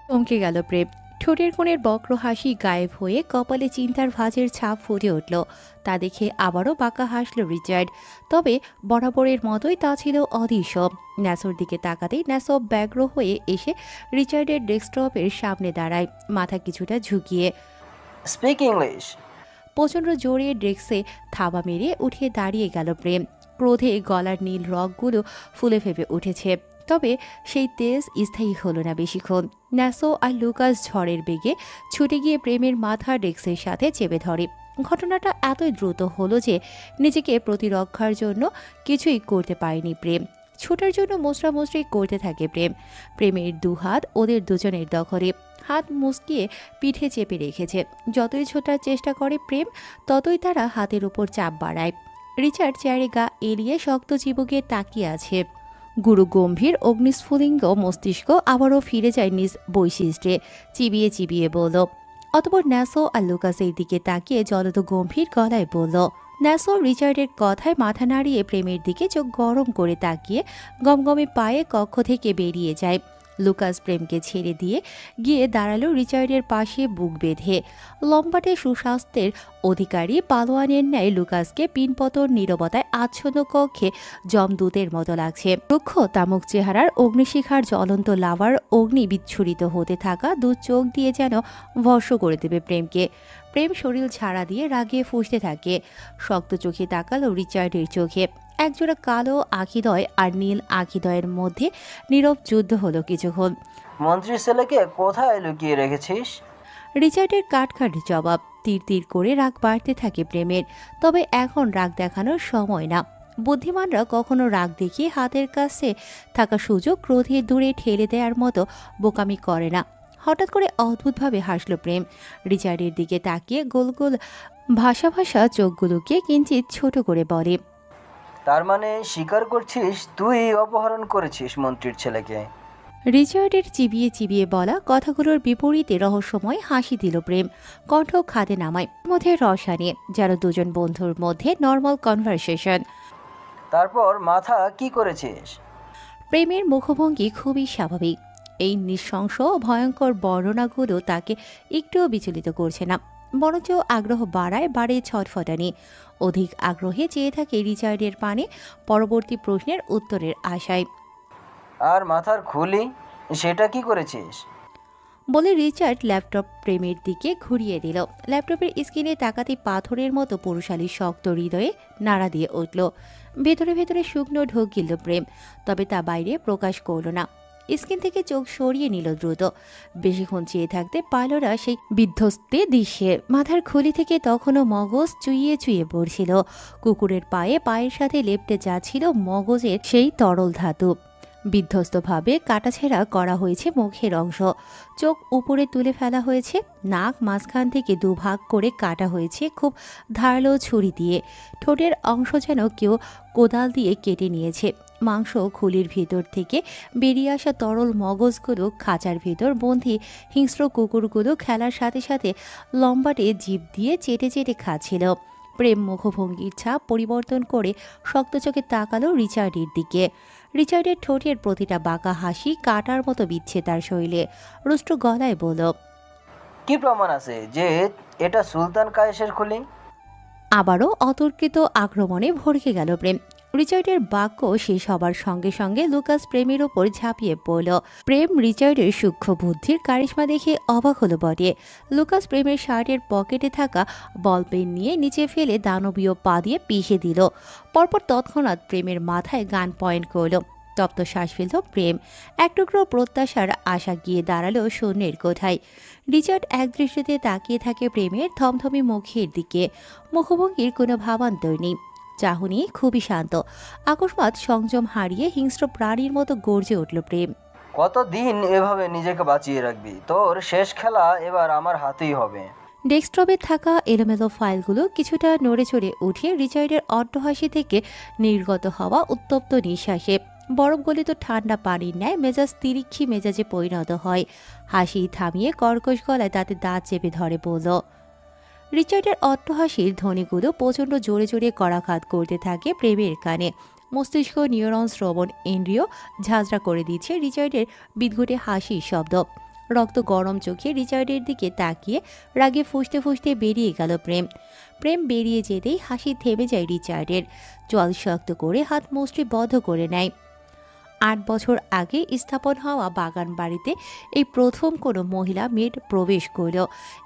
চমকে গেল প্রেম। ঠোঁটের কোণের বক্র হাসি গায়েব হয়ে কপালে চিন্তার ভাঁজের ছাপ ফুটে উঠল। তা দেখে আবারও বাঁকা হাসল রিচার্ড। তবে বরাবরের মতোই তা ছিল অদৃশ্য। ন্যাসোর দিকে তাকাতেই ন্যাসো ব্যগ্র হয়ে এসে রিচার্ডের ডেস্কটপের সামনে দাঁড়ায়, মাথা কিছুটা ঝুঁকিয়ে। Speak English. প্রচণ্ড জোরে ডেস্কে থাবা মেরে উঠে দাঁড়িয়ে গেল প্রেম। ক্রোধে গলার নীল রগগুলো ফুলে ফেপে উঠেছে। তবে সেই তেজ স্থায়ী হলো না বেশিক্ষণ। ন্যাসো আর লুকাস ঝড়ের বেগে ছুটে গিয়ে প্রেমের মাথা ডেস্কের সাথে চেপে ধরে। ঘটনাটা এতই দ্রুত হলো যে নিজেকে প্রতিরক্ষার জন্য কিছুই করতে পারেনি প্রেম। ছোটার জন্য মোচড়ামুচড়ি করতে থাকে প্রেম। প্রেমের দুহাত ওদের দুজনের দখলে, হাত মুচকিয়ে পিঠে চেপে রেখেছে। যতই ছোটার চেষ্টা করে প্রেম, ততই তারা হাতের উপর চাপ বাড়ায়। রিচার্ড চেয়ারে গা এড়িয়ে শক্ত চিবুকে তাকিয়ে আছে। গুরু গম্ভীর অগ্নিস্ফুলিঙ্গ মস্তিষ্ক আবারও ফিরে যায় নিজ বৈশিষ্ট্যে। চিবিয়ে চিবিয়ে বলল। অতপর ন্যাসো আর লুকাসের দিকে তাকিয়ে জলদ গম্ভীর গলায় বলল। ন্যাসো রিচার্ডের কথায় মাথা নাড়িয়ে প্রেমের দিকে চোখ গরম করে তাকিয়ে গমগমে পায়ে কক্ষ থেকে বেরিয়ে যায়। লুকাস প্রেমকে ছেড়ে দিয়ে গিয়ে দাঁড়ালো রিচার্ডের পাশে বুক বেঁধে। লম্বাটে সুস্বাস্থ্যের অধিকারী পালোয়ানের ন্যায় লুকাসকে পিনপতন নীরবতায় আচ্ছন্ন কক্ষে যমদূতের মতো লাগছে। রুক্ষ তামুক চেহারার অগ্নিশিখার জ্বলন্ত লাভার অগ্নি বিচ্ছুরিত হতে থাকা দু চোখ দিয়ে যেন ভস্ম করে দেবে প্রেমকে। প্রেম শরীর ঝাড়া দিয়ে রাগিয়ে ফুঁসতে থাকে। শক্ত চোখে তাকালো রিচার্ডের চোখে। একজোড়া কালো আখিদয় আর নীল আখিদয়ের মধ্যে নীরব যুদ্ধ হলো কিছুক্ষণ। মন্ত্রীর ছেলেকে কোথায় লুকিয়ে রেখেছিস? রিচার্ডের কাটখাট জবাব। তীর তীর করে রাগ বাড়তে থাকে প্রেমের। তবে এখন রাগ দেখানোর সময় না। বুদ্ধিমানরা কখনো রাগ দেখিয়ে হাতের কাছে থাকা সুযোগ ক্রোধে দূরে ঠেলে দেওয়ার মতো বোকামি করে না। হঠাৎ করে অদ্ভুতভাবে হাসল প্রেম। রিচার্ডের দিকে তাকিয়ে গোল গোল ভাষা ভাষা চোখগুলোকে কিঞ্চিত ছোট করে বলে। তার মানে স্বীকার করছিস তুই অপহরণ করেছিস মন্ত্রীর ছেলেকে? রিচার্ডের চিবিয়ে চিবিয়ে বলা কথাগুলোর বিপরীতে রহস্যময় হাসি দিল প্রেম। কণ্ঠ খাদে নামায়, মধ্যে রস আনিয়ে, যেন দুজন বন্ধুর মধ্যে নর্মাল কনভারসেশন। তারপর মাথা কি করেছিস? প্রেমের মুখভঙ্গি খুবই স্বাভাবিক। এই নৃশংস ভয়ঙ্কর বর্ণনাগুলো তাকে একটুও বিচলিত করছে না, বরঞ্চ আগ্রহ বাড়ে ছটফটানি। অধিক আগ্রহে চেয়ে থাকে রিচার্ডের পানে পরবর্তী প্রশ্নের উত্তরের আশায়। আর মাথার খুলি সেটা কি করেছিস? বলে রিচার্ড ল্যাপটপ প্রেমের দিকে ঘুরিয়ে দিল। ল্যাপটপের স্ক্রিনে তাকাতে পাথরের মতো পুরুষালী শক্ত হৃদয়ে নাড়া দিয়ে উঠল। ভেতরে ভেতরে শুকনো ঢোক গিলল প্রেম, তবে তা বাইরে প্রকাশ করল না। স্ক্রিন থেকে চোখ সরিয়ে নিল দ্রুত। বেশিক্ষণ চেয়ে থাকতে পারল না সেই বিধ্বস্তে দৃশ্যে। মাথার খুলি থেকে তখনও মগজ চুইয়ে চুইয়ে পড়ছিল। কুকুরের পায়ের সাথে লেপ্টে যাচ্ছিল মগজের সেই তরল ধাতু। বিধ্বস্তভাবে কাটাছেঁড়া করা হয়েছে মুখের অংশ। চোখ উপরে তুলে ফেলা হয়েছে। নাক মাঝখান থেকে দুভাগ করে কাটা হয়েছে খুব ধারালো ছুরি দিয়ে। ঠোঁটের অংশ যেন কেউ কোদাল দিয়ে কেটে নিয়েছে। মাংস খুলির ভিতর থেকে বেরিয়ে আসা তরল মগজগুলো খাঁচার ভিতর বন্দী হিংস্র কুকুরগুলো খেলার সাথে সাথে লম্বাটে জিভ দিয়ে চেটে চেটে খাচ্ছিল। প্রেম মুখভঙ্গির ছাপ পরিবর্তন করে শক্ত চোখে তাকালো রিচার্ডের দিকে। রিচার্ডের ঠোঁটের প্রতিটা বাঁকা হাসি কাটার মতো বিচ্ছে তার শরীরে। রুষ্ট গলায় বলল। কি প্রমাণ আছে যে এটা সুলতান কায়েসের খুলি? আবারও অতর্কিত আক্রমণে ভড়কে গেল প্রেম। রিচার্ডের বাক্য শেষ হবার সঙ্গে সঙ্গে লুকাস প্রেমের ওপর ঝাঁপিয়ে পড়ল। প্রেম রিচার্ডের সূক্ষ্ম বুদ্ধির কারিশমা দেখে অবাক হলো বটে। লুকাস প্রেমের শার্টের পকেটে থাকা বল পেন নিয়ে নিচে ফেলে দানবীয় পা দিয়ে পিষে দিল। পরপর তৎক্ষণাৎ প্রেমের মাথায় গান পয়েন্ট করল। তপ্ত শ্বাস ফেলল প্রেম। এক টুকরো প্রত্যাশার আশা গিয়ে দাঁড়ালো শূন্যের কোঠায়। রিচার্ড একদৃষ্টিতে তাকিয়ে থাকে প্রেমের থমথমে মুখের দিকে। মুখভঙ্গির কোনো ভাবান্তর নেই, চাহনি খুবই শান্ত। আকস্মাৎ সংযম হারিয়ে হিংস্র প্রাণীর মতো গর্জে উঠল প্রেম। কতদিন এভাবে নিজেকে বাঁচিয়ে রাখবি? তোর শেষ খেলা এবার আমার হাতেই হবে। ডেস্কটপে থাকা এলোমেলো ফাইলগুলো কিছুটা নড়ে চড়ে উঠে রিচার্ডের অট্টহাসি থেকে নির্গত হওয়া উত্তপ্ত নিঃশ্বাসে বরফ গলিত ঠান্ডা পানির ন্যায় মেজাজ তিরিক্ষি মেজাজে পরিণত হয়। হাসি থামিয়ে কর্কশ গলায় তাতে দাঁত চেপে ধরে বলল। রিচার্ডের অট্টহাসির ধ্বনিগুলো প্রচণ্ড জোরে জোরে করাঘাত করতে থাকে প্রেমের কানে। মস্তিষ্ক, নিউরন, শ্রবণ ইন্দ্রিয় ঝাঁঝরা করে দিচ্ছে রিচার্ডের বিদঘুটে হাসির শব্দ। রক্ত গরম চোখে রিচার্ডের দিকে তাকিয়ে রাগে ফুঁসতে ফুঁসতে বেরিয়ে গেল প্রেম। প্রেম বেরিয়ে যেতেই হাসি থেমে যায় রিচার্ডের। জল শক্ত করে হাত মুষ্টি বদ্ধ করে নেয়। ৮ বছর আগে স্থাপন হওয়া বাগান বাড়িতে এই প্রথম কোনো মহিলা মেড প্রবেশ করল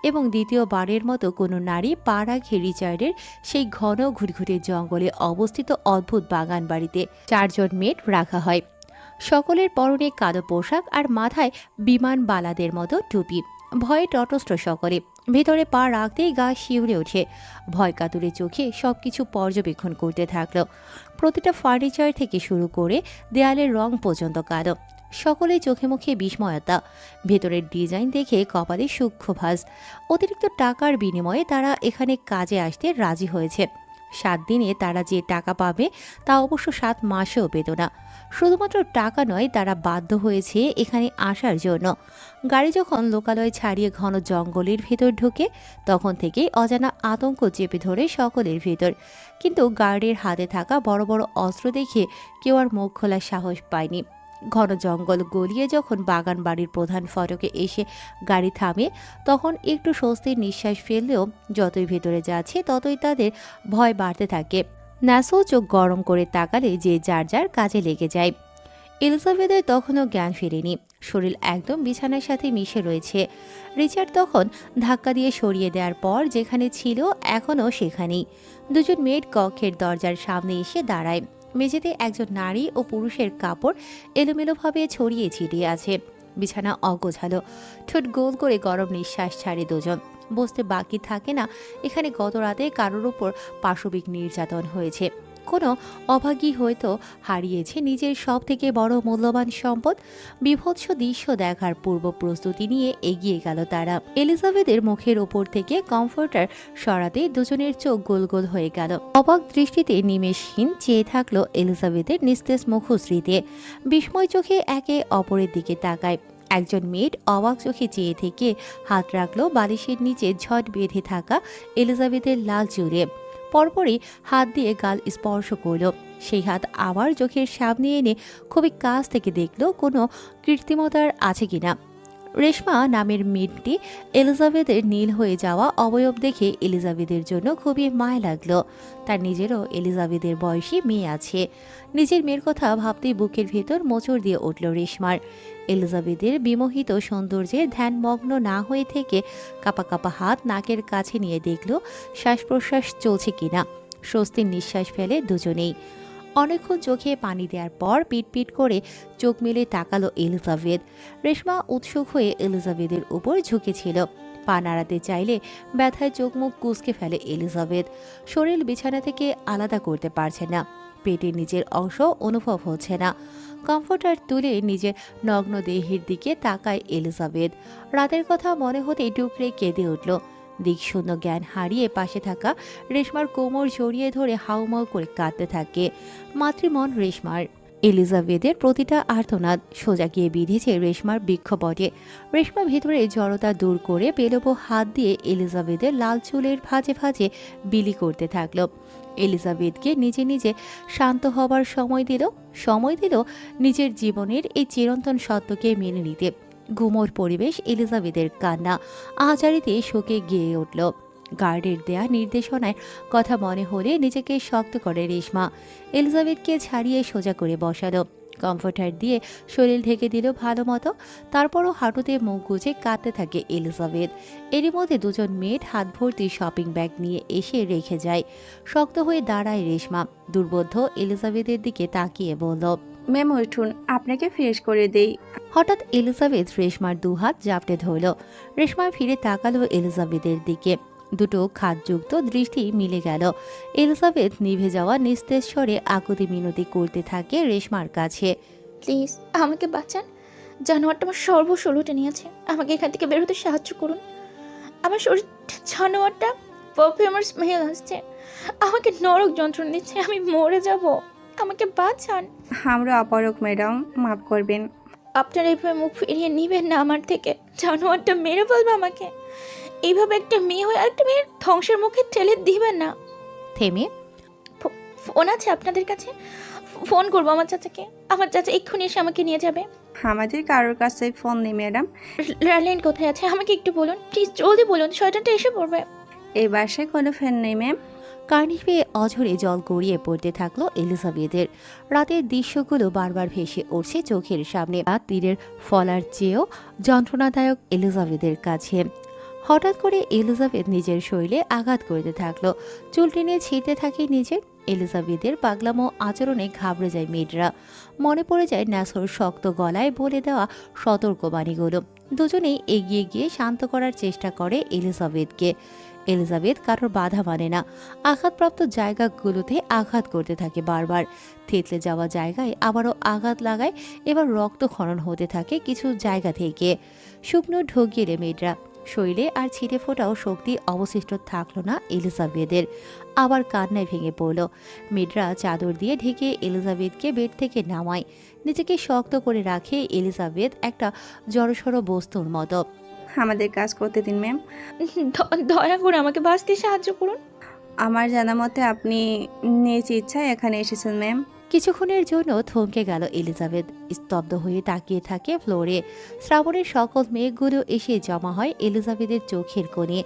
এবং দ্বিতীয়বারের মতো কোনো নারী পা রাখে রিচার্ডের সেই ঘন ঘুটঘুটে জঙ্গলে অবস্থিত অদ্ভুত বাগান বাড়িতে। 4 জন মেড রাখা হয়। সকলের পরনে কালো পোশাক আর মাথায় বিমানবালাদের মতো টুপি। ভয়ে তটস্থ সকলে। ভেতরে পা রাখতেই গা শিউরে ওঠে। ভয় কাতুরে চোখে সবকিছু পর্যবেক্ষণ করতে থাকলো। প্রতিটা ফার্নিচার থেকে শুরু করে দেয়ালের রং পর্যন্ত কালো। সকলেই চোখে মুখে বিস্ময়তা। ভেতরের ডিজাইন দেখে কপালে সূক্ষ্ম ভাঁজ। অতিরিক্ত টাকার বিনিময়ে তারা এখানে কাজে আসতে রাজি হয়েছে। 7 দিনে তারা যে টাকা পাবে তা অবশ্য 7 মাসেও পেত না। শুধুমাত্র টাকা নয়, তারা বাধ্য হয়েছে এখানে আসার জন্য। গাড়ি যখন লোকালয় ছাড়িয়ে ঘন জঙ্গলের ভেতর ঢোকে তখন থেকেই অজানা আতঙ্ক চেপে ধরে সকলের ভেতর। কিন্তু গার্ডের হাতে থাকা বড় বড় অস্ত্র দেখে কেউ আর মুখ খোলার সাহস পায়নি। ঘন জঙ্গল গলিয়ে যখন বাগান বাড়ির প্রধান ফটকে এসে গাড়ি থামে তখন একটু স্বস্তির নিঃশ্বাস ফেললেও যতই ভেতরে যাচ্ছে ততই তাদের ভয় বাড়তে থাকে। ন্যাসো চোখ গরম করে তাকালে যে যার যার কাজে লেগে যায়। এলিজাবেথের তখনও জ্ঞান ফেরেনি। শরীর একদম বিছানার সাথে মিশে রয়েছে। রিচার্ড তখন ধাক্কা দিয়ে সরিয়ে দেওয়ার পর যেখানে ছিল এখনও সেখানেই। 2 জন মেয়ের কক্ষের দরজার সামনে এসে দাঁড়ায়। মেঝেতে একজন নারী ও পুরুষের কাপড় এলোমেলোভাবে ছড়িয়ে ছিটিয়ে আছে। বিছানা অগোছালো। ঠোঁট গোল করে গরম নিঃশ্বাস ছাড়ে 2 জন। বসতে বাকি থাকে না এখানে গত রাতে কারোর ওপর পাশবিক নির্যাতন হয়েছে। কোনো অভাগী হয়তো হারিয়েছে নিজের সব থেকে বড় মূল্যবান সম্পদ। বিভৎস দৃশ্য দেখার পূর্ব প্রস্তুতি নিয়ে এগিয়ে গেল তারা। এলিজাবেথের মুখের ওপর থেকে কমফোর্টার সরাতে 2 জনের চোখ গোল গোল হয়ে গেল। অবাক দৃষ্টিতে নিমেষহীন চেয়ে থাকলো এলিজাবেথের নিস্তেজ মুখশ্রীতে। বিস্ময় চোখে একে অপরের দিকে তাকায়। একজন মেয়ের অবাক চোখে চেয়ে থেকে হাত রাখলো বালিশের নিচে ঝট বেঁধে থাকা এলিজাবেথের লাল চুলে। পরপরই হাত দিয়ে গাল স্পর্শ করল। সেই হাত আবার চোখের সামনে এনে খুবই কাছ থেকে দেখল কোনো কৃত্রিমতার আছে কিনা। রেশমা নামের মেয়েটি এলিজাবেথের নীল হয়ে যাওয়া অবয়ব দেখে এলিজাবেথের জন্য খুবই মায়া লাগলো। তার নিজেরও এলিজাবেথের বয়সী মেয়ে আছে। নিজের মেয়ের কথা ভাবতেই বুকের ভেতর মোচড় দিয়ে উঠল রেশমার। এলিজাবেথের বিমোহিত সৌন্দর্যের ধ্যানমগ্ন না হয়ে থেকে কাপা কাপা হাত নাকের কাছে নিয়ে দেখল শ্বাস প্রশ্বাস চলছে কিনা। স্বস্তির নিঃশ্বাস ফেলে দুজনেই। অনেকক্ষণ চোখে পানি দেওয়ার পর পিটপিট করে চোখ মেলে তাকালো এলিজাবেথ। রেশমা উৎসুক হয়ে এলিজাবেথের উপর ঝুঁকেছিল। পা নাড়াতে চাইলে ব্যথায় চোখ মুখ কুঁচকে ফেলে এলিজাবেথ। শরীর বিছানা থেকে আলাদা করতে পারছে না। পেটের নিচের অংশ অনুভব হচ্ছে না। কমফোর্টার তুলে নিজের নগ্ন দেহের দিকে তাকায় এলিজাবেথ। রাতের কথা মনে হতেই টুকরে কেঁদে উঠল। দিকশূন্য জ্ঞান হারিয়ে পাশে থাকা রেশমার কোমর জড়িয়ে ধরে হাউমাউ করে কাঁদতে থাকে মাতৃমন রেশমার। এলিজাবেথের প্রতিটা আর্তনাদ সোজা গিয়ে বিঁধেছে রেশমার বৃক্ষপটে। রেশমা ভেতরে জড়তা দূর করে পেলবো হাত দিয়ে এলিজাবেথের লাল চুলের ভাঁজে ভাঁজে বিলি করতে থাকলো। এলিজাবেথকে নিজে নিজে শান্ত হবার সময় দিল নিজের জীবনের এই চিরন্তন সত্যকে মেনে নিতে। ঘুমোর পরিবেশ, এলিজাবেথের কান্না আহাজারিতে শোকে গেয়ে উঠল। গার্ডের দেয়া নির্দেশনায় কথা মনে হলে নিজেকে শক্ত করে রেশমা। এলিজাবেথকে ছাড়িয়ে সোজা করে বসালো। কমফোর্টার দিয়ে শরীর ঢেকে দিল ভালো মতো। তারপরও হাঁটুতে মুখ গুজে কাঁদতে থাকে এলিজাবেথ। এরই মধ্যে 2 জন মেয়ের হাত ভর্তি শপিং ব্যাগ নিয়ে এসে রেখে যায়। শক্ত হয়ে দাঁড়ায় রেশমা। দুর্বোধ্য এলিজাবেথের দিকে তাকিয়ে বলল, ম্যাম উঠুন, আপনাকে ফ্রেশ করে দেই। হঠাৎ এলিজাবেথ রেশমার 2 হাত জাপটে ধরল। রেশমা ফিরে তাকালো এলিজাবেথের দিকে। দুটো খাতযুক্ত দৃষ্টি মিলে গেল। এলিজাবেথ নিভে যাওয়া নিস্তেজ স্বরে আকুতি মিনতি করতে থাকে রেশমার কাছে। প্লিজ আমাকে বাঁচান। জানোয়ারটা আমার সর্বস্ব লুটে নিয়েছে। আমাকে এখান থেকে বের হতে সাহায্য করুন। আমার শরীর জানোয়ারটা পারফিউমের স্মেল আসছে। আমাকে নরক যন্ত্রণা দিচ্ছে। আমি মরে যাব। আমাকে বাঁচান। আমরা অপারক ম্যাডাম, মাফ করবেন। আপনারা এইভাবে মুখ ফিরিয়ে নিবেন না আমার থেকে। জানোয়ারটা মেরে ফেলবে আমাকে। এইভাবে একটা মেয়ে হয়ে আরেকটা মেয়ের ধ্বংসের মুখে ঠেলে দিবেন না। থেমে ফোন আছে আপনাদের কাছে? ফোন করবো আমার চাচাকে। আমার চাচা এক্ষুনি এসে আমাকে নিয়ে যাবে। আমাদের কারোর কাছে ফোন নেই ম্যাডাম। ল্যান্ডলাইন কোথায় আছে আমাকে একটু বলুন প্লিজ, জলদি বলুন, শয়তানটা এসে পড়বে। এই বাসায় কোনো ফ্যান নেই ম্যাম। কার্নিভে অঝরে জল গড়িয়ে পড়তে থাকলো এলিজাবেথের। রাতের দৃশ্যগুলো বারবার ভেসে উঠছে চোখের সামনে। তীরের ফলার চেয়েও যন্ত্রণাদায়ক এলিজাবেথের কাছে। হঠাৎ করে এলিজাবেথ নিজের শরীরে আঘাত করতে থাকলো, চুল টেনে ছিঁড়তে থাকে নিজের। এলিজাবেথের পাগলামো আচরণে ঘাবড়ে যায় মেয়েরা। মনে পড়ে যায় ন্যাসর শক্ত গলায় বলে দেওয়া সতর্কবাণীগুলো। দুজনেই এগিয়ে গিয়ে শান্ত করার চেষ্টা করে এলিজাবেথকে। এলিজাবেথ কারোর বাধা মানে না, আঘাতপ্রাপ্ত জায়গাগুলোতে আঘাত করতে থাকে বারবার। থেতলে যাওয়া জায়গায় আবারও আঘাত লাগায়। এবার রক্তক্ষরণ হতে থাকে কিছু জায়গা থেকে। শুকনো ঢোক গেলে মেয়েরা শরীরে আর ছিটে ফোটাও শক্তি অবশিষ্ট থাকলো না এলিজাবেথের। আবার কান্নায় ভেঙে পড়ল। মেয়েরা চাদর দিয়ে ঢেকে এলিজাবেথকে বেড থেকে নামায়। নিজেকে শক্ত করে রাখে এলিজাবেথ একটা জড়সড় বস্তুর মতো। আমাদের কাজ করতে দিন ম্যাম। দয়া করে আমাকে বাঁচতে সাহায্য করুন। আমার জানা মতে আপনি নিজ ইচ্ছায় এখানে এসেছেন ম্যাম। কিছুক্ষণের জন্য থমকে গেল এলিজাবেথ। স্তব্ধ হয়ে তাকিয়ে থাকে ফ্লোরে। শ্রাবণের সকল মেঘগুলো এসে জমা হয় এলিজাবেথের চোখের কোণে।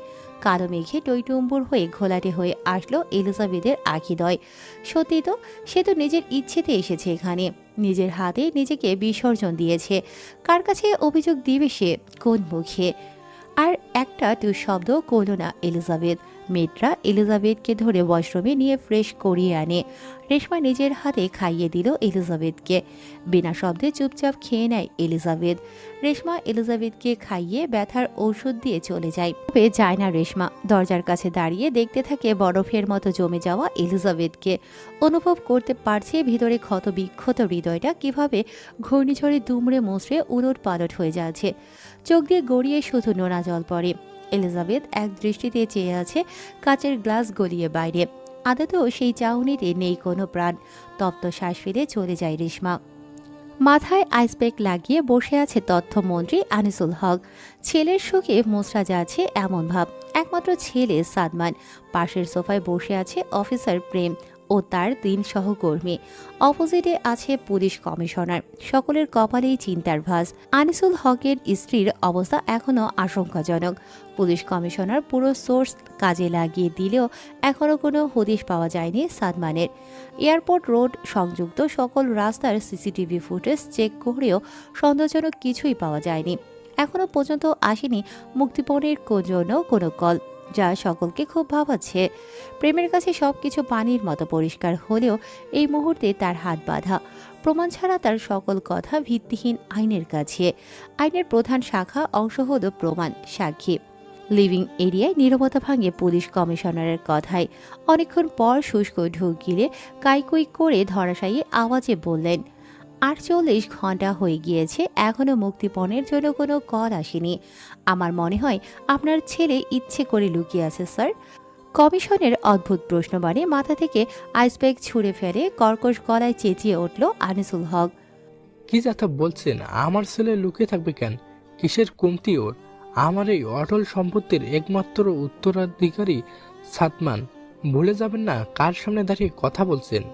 কালো মেঘে টইটুম্বুর হয়ে ঘোলাটে হয়ে আসলো এলিজাবেথের আখিদয়। সত্যি তো, সে তো নিজের ইচ্ছেতে এসেছে এখানে, নিজের হাতে নিজেকে বিসর্জন দিয়েছে। কার কাছে অভিযোগ দিবে সে, কোন মুখে? আর একটা শব্দ করল না এলিজাবেথ। মেয়েরা এলিজাবেথকে ধরে ওয়াশরুমে নিয়ে ফ্রেশ করিয়ে আনে। রেশমা নিজের হাতে খাইয়ে দিল এলিজাবেথকে। বিনা শব্দে চুপচাপ খেয়ে নেয় এলিজাবেথ। রেশমা এলিজাবেথকে খাইয়ে ব্যথার ঔষধ দিয়ে চলে যায়। তবে যায় না রেশমা। দরজার কাছে দাঁড়িয়ে দেখতে থাকে বরফের মতো জমে যাওয়া এলিজাবেথকে। অনুভব করতে পারছে ভিতরে ক্ষত বিক্ষত হৃদয়টা কিভাবে ঘূর্ণিঝড়ে দুমড়ে মুচড়ে উলট পালট হয়ে যাচ্ছে। চোখ দিয়ে গড়িয়ে শুধু নোনা জল পড়ে। এলিজাবেথ এক দৃষ্টিতে চেয়ে আছে কাচের গ্লাস গলিয়ে বাইরে। আদতেও সেই চাউনিতে নেই কোনো প্রাণ। তপ্ত শ্বাস ফেলে চলে যায় রেশমা। মাথায় আইসপ্যাক লাগিয়ে বসে আছে তথ্যমন্ত্রী আনিসুল হক। ছেলের শোকে মোচড়া যাচ্ছে এমন ভাব। একমাত্র ছেলে সাদমান। পাশের সোফায় বসে আছে অফিসার প্রেম ও তার 3 সহকর্মী। অপোজিটে আছে পুলিশ কমিশনার। সকলের কপালেই চিন্তার ভাঁজ। আনিসুল হকের স্ত্রীর অবস্থা এখনও আশঙ্কাজনক। পুলিশ কমিশনার পুরো সোর্স কাজে লাগিয়ে দিলেও এখনও কোনো হদিশ পাওয়া যায়নি সাদমানের। এয়ারপোর্ট রোড সংযুক্ত সকল রাস্তার সিসিটিভি ফুটেজ চেক করেও সন্দেহজনক কিছুই পাওয়া যায়নি। এখনও পর্যন্ত আসেনি মুক্তিপণের জন্য কোনো কল, যা সকলকে খুব ভাবাচ্ছে। প্রেমের কাছে সবকিছু পানির মতো পরিষ্কার হলেও এই মুহূর্তে তার হাত বাঁধা। প্রমাণ ছাড়া তার সকল কথা ভিত্তিহীন আইনের কাছে। আইনের প্রধান শাখা অংশ হল প্রমাণ, সাক্ষী। লিভিং এরিয়ায় নীরবতা ভাঙে পুলিশ কমিশনারের কথায়। অনেকক্ষণ পর শুষ্ক ঢোক গিলে কাইকুই করে ধরাশায়ী আওয়াজে বললেন, 48 ঘন্টা হয়ে গিয়েছে, এখনও মুক্তিপণের জন্য কোনো কল আসেনি। আমার মনে হয় আপনার ছেলে ইচ্ছে করে লুকিয়ে আছে স্যার। কমিশনের অদ্ভুত প্রশ্নবাণে মাথা থেকে আইসপ্যাক ছুঁড়ে ফেলে কর্কশ গলায় চেঁচিয়ে উঠল আনিসুল হক। কি যাতা বলছেন? আমার ছেলে লুকিয়ে থাকবে কেন? কিসের কমতি ওর? আমার এই অটল সম্পত্তির একমাত্র উত্তরাধিকারী সাদমান। ভুলে যাবেন না কার সামনে দাঁড়িয়ে কথা বলছেন।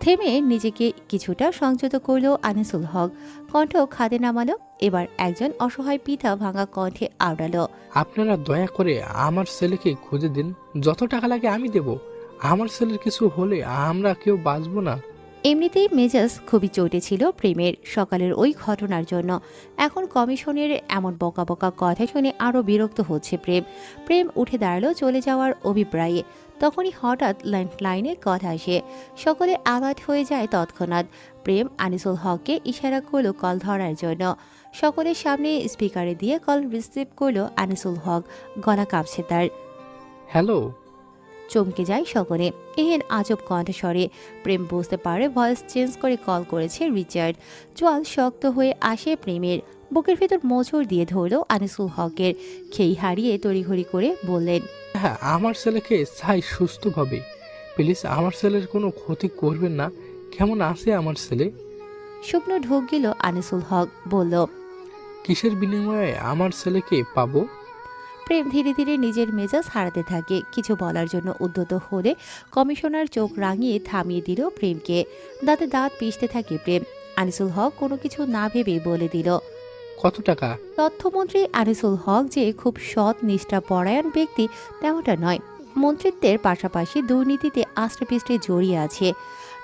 থেমে নিজেকে কিছুটা সংযত করল আনিসুল হক। কণ্ঠ খাদে নামালো। এবার একজন অসহায় পিতা ভাঙা কণ্ঠে আওড়ালো, আপনারা দয়া করে আমার ছেলেকে খুঁজে দিন। যত টাকা লাগে আমি দেব। আমার ছেলের কিছু হলে আমরা কেউ বাঁচবো না। এমনিতেই মেজাজ খুবই চটে ছিল প্রেমের সকালের ওই ঘটনার জন্য। এখন কমিশনের এমন বকা বকা কথা শুনে আরও বিরক্ত হচ্ছে প্রেম উঠে দাঁড়ালো চলে যাওয়ার অভিপ্রায়ে। তখনই হঠাৎ ল্যান্ডলাইনে কথা আসে। সকলে আবাদ হয়ে যায় তৎক্ষণাৎ। প্রেম আনিসুল হককে ইশারা করলো কল ধরার জন্য। সকলের সামনে স্পিকারে দিয়ে কল রিসিভ করলো আনিসুল হক। গলা কাঁপছে তার। হ্যালো। চমকে যায় সকলে এহেন আজব কণ্ঠস্বরে। প্রেম বুঝতে পারে ভয়েস চেঞ্জ করে কল করেছে রিচার্ড। চোয়াল শক্ত হয়ে আসে প্রেমের। বুকের ভেতর মোচড় দিয়ে ধরল আনিসুল হকের। খেই হারিয়ে তড়িঘড়ি করে বললেন, হ্যাঁ, আমার ছেলেকে চাই সুস্থভাবে। প্লিজ আমার ছেলের কোনো ক্ষতি করবেন না। কেমন আছে আমার ছেলে? শুকনো ঢোক গেল আনিসুল হক। বলল, কিসের বিনিময়ে আমার ছেলেকে পাবো? প্রেম ধীরে ধীরে নিজের মেজাজ হারাতে থাকে। কিছু বলার জন্য উদ্যত হলে কমিশনার চোখ রাঙিয়ে থামিয়ে দিল প্রেমকে। দাঁতে দাঁত পিষতে থাকে প্রেম। আনিসুল হক কোনো কিছু না ভেবেই বলে দিল, কত টাকা? তথ্যমন্ত্রী আনিসুল হক যে খুব সৎ নিষ্ঠাপরায়ণ ব্যক্তি তেমনটা নয়। মন্ত্রিত্বের পাশাপাশি দুর্নীতিতে আষ্টে জড়িয়ে আছে।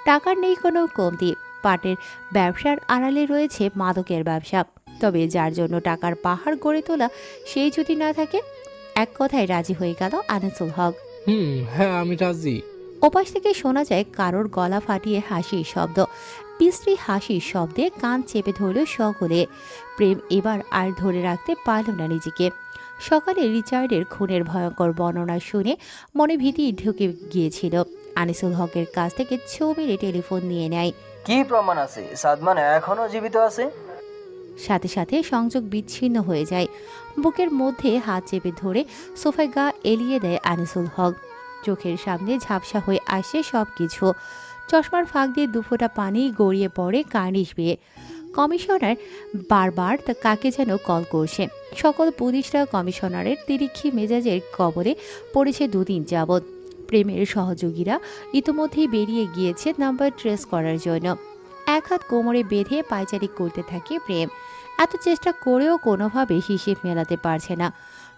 টাকার নেই কোনো কমতি। পাটের ব্যবসার আড়ালে রয়েছে মাদকের ব্যবসা। তবে যার জন্য টাকার পাহাড় গড়ে তোলা, সেই যদি না থাকে। এক কথায় রাজি হয়ে গেল আনিসুল হক। হ্যাঁ, আমি রাজি। ওপাশ থেকে শোনা যায় কারোর গলা ফাটিয়ে হাসির শব্দ। বিশ্রী হাসির শব্দে কান চেপে ধরল সকলে। প্রেম এবার আর ধরে রাখতে পারল না নিজেকে। সকালে রিচার্ডের খুনের ভয়ঙ্কর বর্ণনা শুনে মনে ভীতি ঢুকে গিয়েছিল। আনিসুল হকের কাছ থেকে মেরে টেলিফোন নিয়ে নেয়। কি প্রমাণ আছে সাদমান এখনো জীবিত আছে? সাথে সাথে সংযোগ বিচ্ছিন্ন হয়ে যায়। বুকের মধ্যে হাত চেপে ধরে সোফায় গা এলিয়ে দেয় আনিসুল হক। চোখের সামনে ঝাপসা হয়ে আসে সবকিছু। চশমার ফাঁক দিয়ে দুফোঁটা পানি গড়িয়ে পড়ে কার্নিশ বেয়ে। কমিশনার বারবার কাকে যেন কল করছে। সকল পুলিশরা কমিশনারের তিরিক্ষি মেজাজের কবলে পড়েছে দুদিন যাবৎ। প্রেমের সহযোগীরা ইতোমধ্যেই বেরিয়ে গিয়েছে নাম্বার ট্রেস করার জন্য। এক হাত কোমরে বেঁধে পায়চারি করতে থাকে প্রেম। এত চেষ্টা করেও কোনোভাবে হিসেব মেলাতে পারছে না।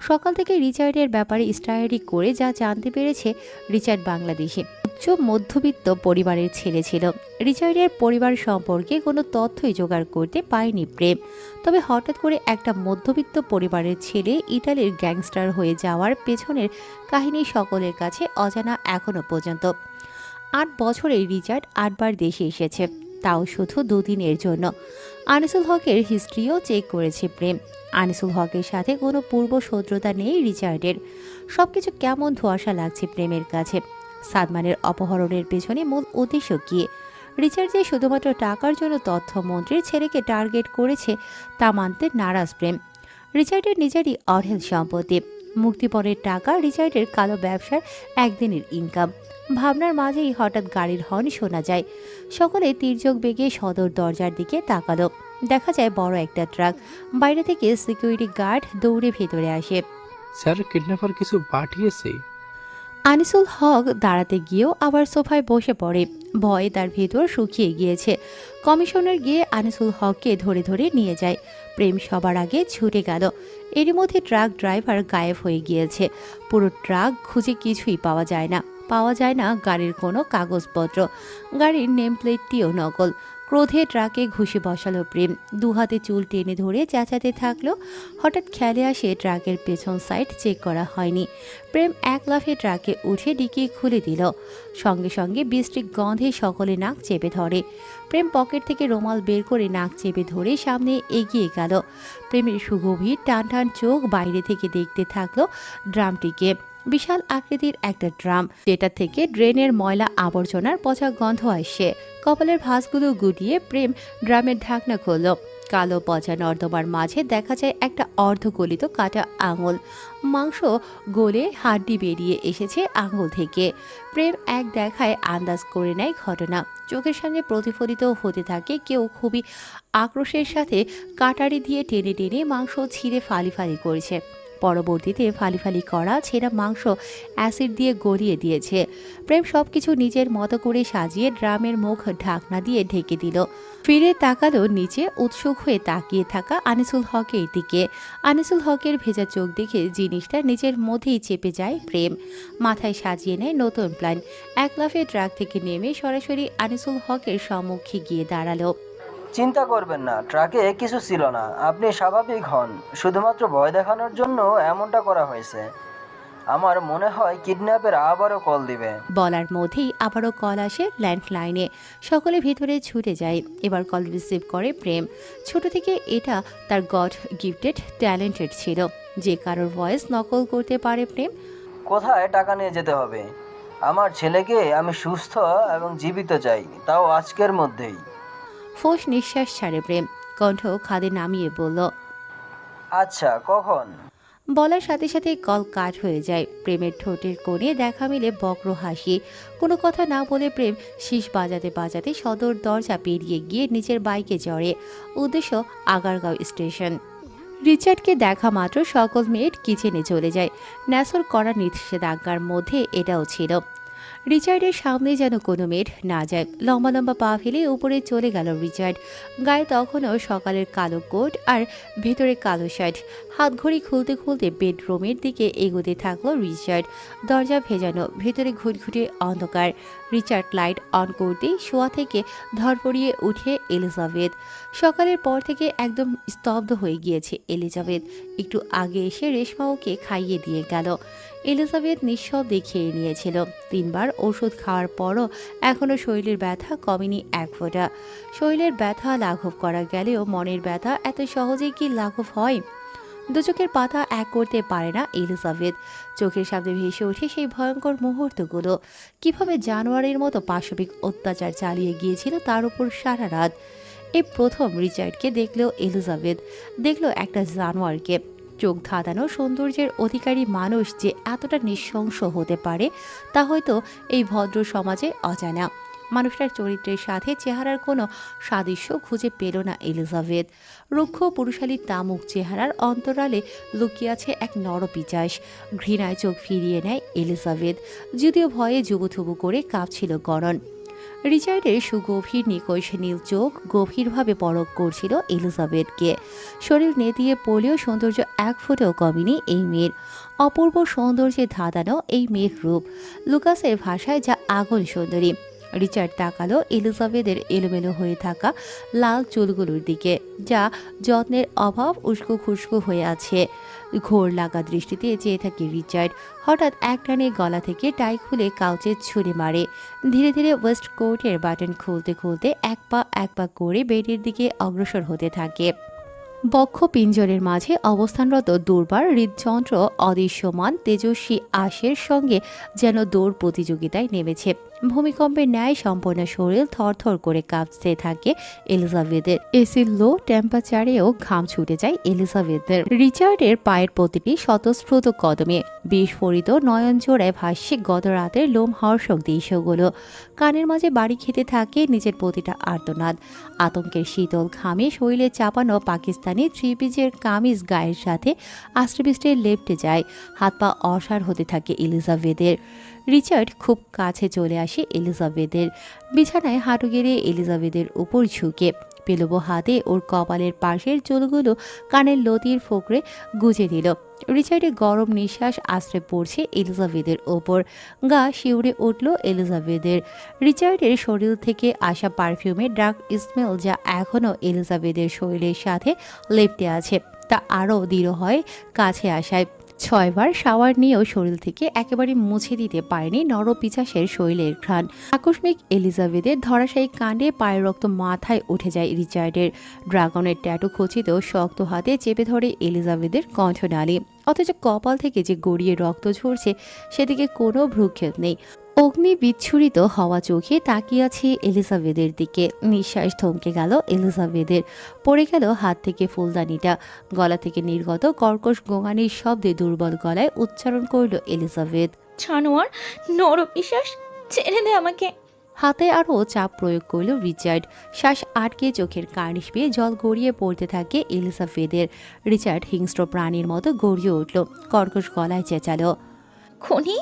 সকাল থেকে রিচার্ডের ব্যাপারে স্টাডি করে যা জানতে পেরেছে, রিচার্ড বাংলাদেশে উচ্চ মধ্যবিত্ত পরিবারের ছেলে ছিল। রিচার্ডের পরিবার সম্পর্কে কোনো তথ্যই জোগাড় করতে পারেনি প্রেম। তবে হঠাৎ করে একটা মধ্যবিত্ত পরিবারের ছেলে ইটালির গ্যাংস্টার হয়ে যাওয়ার পেছনের কাহিনী সকলের কাছে অজানা এখনো পর্যন্ত। 8 বছরে রিচার্ড 8 বার দেশে এসেছে, তাও শুধু দুদিনের জন্য। আনিসুল হকের হিস্ট্রিও চেক করেছে প্রেম। আনিসুল হকের সাথে কোনো পূর্ব শত্রুতা নেই রিচার্ডের। সবকিছু কেমন ধোঁয়াশা লাগছে প্রেমের কাছে। সাদমানের অপহরণের পেছনে মূল উদ্দেশ্য কি? রিচার্ড যে শুধুমাত্র টাকার জন্য তথ্যমন্ত্রীর ছেলেকে টার্গেট করেছে তা মানতে নারাজ প্রেম। রিচার্ডের নিজেরই অঢেল সম্পত্তি। মুক্তিপণের টাকা রিচার্ডের কালো ব্যবসার একদিনের ইনকাম। ভাবনার মাঝেই হঠাৎ গাড়ির হর্ন শোনা যায়। সকলে তির্যক বেগে সদর দরজার দিকে তাকালো। দেখা যায় বড় একটা ট্রাক। বাইরে থেকে সিকিউরিটি গার্ড দৌড়ে ভেতরে আসে। স্যার, কিডন্যাপার কিছু পাঠিয়েছে। আনিসুল হক দাঁড়াতে গিয়েও আবার সোফায় বসে পড়ে। ভয়ে তার ভেতর শুকিয়ে গিয়েছে। কমিশনার গিয়ে আনিসুল হককে ধরে ধরে নিয়ে যায়। প্রেম সবার আগে ছুটে গেল। এরই মধ্যে ট্রাক ড্রাইভার গায়েব হয়ে গিয়েছে। পুরো ট্রাক খুঁজে কিছুই পাওয়া যায় না গাড়ির কোনো কাগজপত্র। গাড়ির নেম প্লেটটিও নকল। ক্রোধে ট্রাকে ঘুষে বসালো প্রেম। দুহাতে চুল টেনে ধরে চেঁচাতে থাকলো। হঠাৎ খেয়ালে আসে ট্রাকের পেছন সাইড চেক করা হয়নি। প্রেম এক লাফে ট্রাকে উঠে ডিকি খুলে দিল। সঙ্গে সঙ্গে বিশ্রী গন্ধে সকলে নাক চেপে ধরে। প্রেম পকেট থেকে রুমাল বের করে নাক চেপে ধরে সামনে এগিয়ে গেল। প্রেমের সুগভীর টান টান চোখ বাইরে থেকে দেখতে থাকলো ড্রামটিকে। বিশাল আকৃতির একটা ড্রাম, যেটা থেকে ড্রেনের ময়লা আবর্জনার পচা গন্ধ আসে। কপালের ভাঁজগুলো গুটিয়ে প্রেম ড্রামের ঢাকনা খুলল। কালো পচা নর্দমার মাঝে দেখা যায় একটা অর্ধগলিত কাটা আঙুল। মাংস গলে হাড্ডি বেরিয়ে এসেছে আঙুল থেকে। প্রেম এক দেখায় আন্দাজ করে নেয় ঘটনা। চোখের সামনে প্রতিফলিত হতে থাকে কেউ খুবই আক্রোশের সাথে কাটারি দিয়ে টেনে টেনে মাংস ছিঁড়ে ফালি ফালি করেছে। পরবর্তীতে ফালি ফালি করা ছেঁড়া মাংস অ্যাসিড দিয়ে গলিয়ে দিয়েছে। প্রেম সবকিছু নিজের মতো করে সাজিয়ে ড্রামের মুখ ঢাকনা দিয়ে ঢেকে দিল। ফিরে তাকালো নিচে, উৎসুক হয়ে তাকিয়ে থাকা আনিসুল হকের দিকে। আনিসুল হকের ভেজা চোখ দেখে জিনিসটা নিজের মধ্যেই চেপে যায় প্রেম। মাথায় সাজিয়ে নেয় নতুন প্ল্যান। এক লাফে ট্রাক থেকে নেমে সরাসরি আনিসুল হকের সম্মুখে গিয়ে দাঁড়ালো। চিন্তা করবেন না, ট্রাকে কিছু ছিল না। আপনি স্বাভাবিক হন। শুধুমাত্র ভয় দেখানোর জন্য এমনটা করা হয়েছে। আমার মনে হয় কিডন্যাপের আবারও কল দিবে। বলার মধ্যেই আবারও কল আসে ল্যান্ডলাইনে। সকলে ভিতরে ছুটে যায়। এবার কল রিসিভ করে প্রেম। ছোট থেকে এটা তার গড গিফটেড ট্যালেন্টেড ছিল। যে কারোর ভয়েস নকল করতে পারে প্রেম। কোথায় টাকা নিয়ে যেতে হবে? আমার ছেলেকে আমি সুস্থ এবং জীবিত চাই, তাও আজকের মধ্যেই। ফোঁস নিঃশ্বাস ছাড়ে প্রেম। কণ্ঠ খাদে নামিয়ে বলল, আচ্ছা, কখন? বলার সাথে সাথে কল কাট হয়ে যায়। প্রেমের ঠোঁটের কোণে দেখা মিলে বক্র হাসি। কোনো কথা না বলে প্রেম শীষ বাজাতে বাজাতে সদর দরজা পেরিয়ে গিয়ে নিজের বাইকে চড়ে। উদ্দেশ্য আগারগাঁও স্টেশন। রিচার্ডকে দেখা মাত্র সকল মেয়ের কিচেনে চলে যায়। ন্যাসর করা নিষেধাজ্ঞার মধ্যে এটাও ছিল। রিচার্ডের সামনে যেন কোনো মেয়ের না যায়। লম্বা লম্বা পা ফেলে উপরে চলে গেল রিচার্ড। গায়ে তখনও সকালের কালো কোট আর ভেতরে কালো শার্ট। হাত ঘড়ি খুলতে খুলতে বেডরুমের দিকে এগোতে থাকলো রিচার্ড। দরজা ভেজানো, ভেতরে ঘুটঘুটে অন্ধকার। রিচার্ড লাইট অন করতেই শোয়া থেকে ধরপড়িয়ে উঠে এলিজাবেথ। সকালের পর থেকে একদম স্তব্ধ হয়ে গিয়েছে এলিজাবেথ। একটু আগে এসে রেশমা ওকে খাইয়ে দিয়ে গেল। এলিজাবেথ নিঃশব্দে খেয়ে নিয়েছিল। 3 বার ওষুধ খাওয়ার পরও এখনও শরীরের ব্যথা কমেনি এক ফোঁটা। শরীরের ব্যথা লাঘব করা গেলেও মনের ব্যথা এত সহজেই কি লাঘব হয়? দু চোখের পাতা এক করতে পারে না এলিজাবেথ। চোখের সামনে ভেসে ওঠে সেই ভয়ঙ্কর মুহূর্তগুলো। কিভাবে জানোয়ারের মতো পাশবিক অত্যাচার চালিয়ে গিয়েছিল তার উপর সারা রাত। এই প্রথম রিচার্ডকে দেখলেও এলিজাবেথ দেখলো একটা জানোয়ারকে। চোখ ধাঁধানো সৌন্দর্যের অধিকারী মানুষ যে এতটা নৃশংস হতে পারে তা হয়তো এই ভদ্র সমাজে অজানা। মানুষটার চরিত্রের সাথে চেহারার কোনো সাদৃশ্য খুঁজে পেল না এলিজাবেথ। রুক্ষ পুরুষালী তামুক চেহারার অন্তরালে লুকিয়ে আছে এক নরপিচাস। ঘৃণায় চোখ ফিরিয়ে নেয় এলিজাবেথ, যদিও ভয়ে জুবুথুবু করে কাঁপছিল গরণ। রিচার্ডের সুগভীর নিকষ নীল চোখ গভীরভাবে পরখ করছিল এলিজাবেথকে। শরীর নেতিয়ে পড়লেও সৌন্দর্য এক ফুটেও কমেনি এই মেয়ের। অপূর্ব সৌন্দর্যে ধাঁধানো এই মেয়ের রূপ, লুকাসের ভাষায় যা আগুন সুন্দরী। রিচার্ড তাকালো এলিজাবেথের এলোমেলো হয়ে থাকা লাল চুলগুলোর দিকে, যা যত্নের অভাব উস্কো খুস্কো হয়ে আছে। ঘোর লাগা দৃষ্টিতে চেয়ে থাকে রিচার্ড। হঠাৎ একটানে গলা থেকে টাই খুলে কাউচে ছুঁড়ে মারে। ধীরে ধীরে ওয়েস্ট কোটের বাটন খুলতে খুলতে এক পা করে বেডের দিকে অগ্রসর হতে থাকে। বক্ষ পিঞ্জরের মাঝে অবস্থানরত দুর্বার হৃদযন্ত্র অদৃশ্যমান তেজস্বী আশের সঙ্গে যেন দৌড় প্রতিযোগিতায় নেমেছে। ভূমিকম্পের ন্যায় সম্পূর্ণ শরীর থরথর করে কাঁপতে থাকে এলিজাবেথের। এসির লো টেম্পারেচারেও ঘাম ছুটে যায় এলিজাবেথের। রিচার্ডের পায়ের প্রতিটি স্বতঃস্ফূর্ত কদমে বিস্ফোরিত নয়ন জোড়ায় ভাসছে গত রাতের লোমহর্ষক দৃশ্যগুলো। কানের মাঝে বাড়ি খেতে থাকে নিজের প্রতিটা আর্তনাদ। আতঙ্কের শীতল ঘামে শরীরে চাপানো পাকিস্তানি থ্রি-পিসের কামিজ গায়ের সাথে আষ্ট্রেপৃষ্ঠে লেপ্টে যায়। হাত পা অসাড় হতে থাকে এলিজাবেথের। রিচার্ড খুব কাছে চলে আসে এলিজাবেথের। বিছানায় হাঁটু গেড়ে এলিজাবেথের উপর ঝুঁকে পেলবো হাতে ওর কপালের পাশের চুলগুলো কানের লতির ফোকরে গুজে দিল। রিচার্ডের গরম নিঃশ্বাস আশ্রে পড়ছে এলিজাবেথের ওপর। গা শিউরে উঠল এলিজাবেথের। রিচার্ডের শরীর থেকে আসা পারফিউমের ডার্ক স্মেল যা এখনও এলিজাবেথের শরীরের সাথে লেপ্টে আছে, তা আরও দৃঢ় হয় কাছে আসায়। 6 বার শাওয়ার নিয়েও শরীর থেকে একেবারে মুছে দিতে পারেনি নরপিচাসের শরীরের ঘ্রাণ। আকস্মিক এলিজাবেথের ধরাশায়ী কাণ্ডে পায়ের রক্ত মাথায় উঠে যায় রিচার্ডের। ড্রাগনের ট্যাটু খচিতেও শক্ত হাতে চেপে ধরে এলিজাবেথের কণ্ঠনালী। অথচ কপাল থেকে যে গড়িয়ে রক্ত ঝরছে সেদিকে কোনো ভ্রুক্ষেপ নেই। অগ্নি বিচ্ছুরিত হওয়া চোখে তাকিয়ে আছে এলিজাবেথের দিকে। নিঃশ্বাস থমকে গেল এলিজাবেথের। পড়ে গেল হাত থেকে ফুলদানিটা। গলা থেকে নির্গত কর্কশ গোঙানির শব্দে দুর্বল গলায় উচ্চারণ করল এলিজাবেথ, জানোয়ার, নরপিশাচ, ছেড়ে দে আমাকে। হাতে আরও চাপ প্রয়োগ করল রিচার্ড। শ্বাস আটকে চোখের কার্নিশ পেয়ে জল গড়িয়ে পড়তে থাকে এলিজাবেথের। রিচার্ড হিংস্র প্রাণীর মতো গড়িয়ে উঠল, কর্কশ গলায় চেঁচালো, খুনি।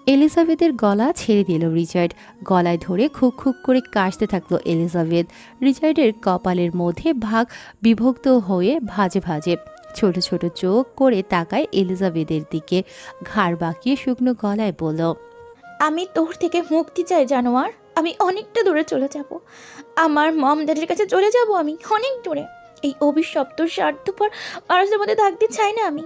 এলিজাবেথের গলা ছেড়ে দিল রিচার্ড। গলায় ধরে খুক খুক করে কাশতে থাকলো এলিজাবেথ। রিচার্ডের কপালের মধ্যে ভাগ বিভক্ত হয়ে ভাজে ভাজে। ছোট ছোট চোখ করে তাকায় এলিজাবেথের দিকে। ঘাড় বাঁকিয়ে শুকনো গলায় বলল, আমি তোর থেকে মুক্তি চাই জানোয়ার। আমি অনেকটা দূরে চলে যাব। আমার মম ড্যাডির কাছে চলে যাব। আমি অনেক দূরে। এই অভিশপ্ত স্বার্থপর মানুষদের মধ্যে থাকতে চাই না আমি।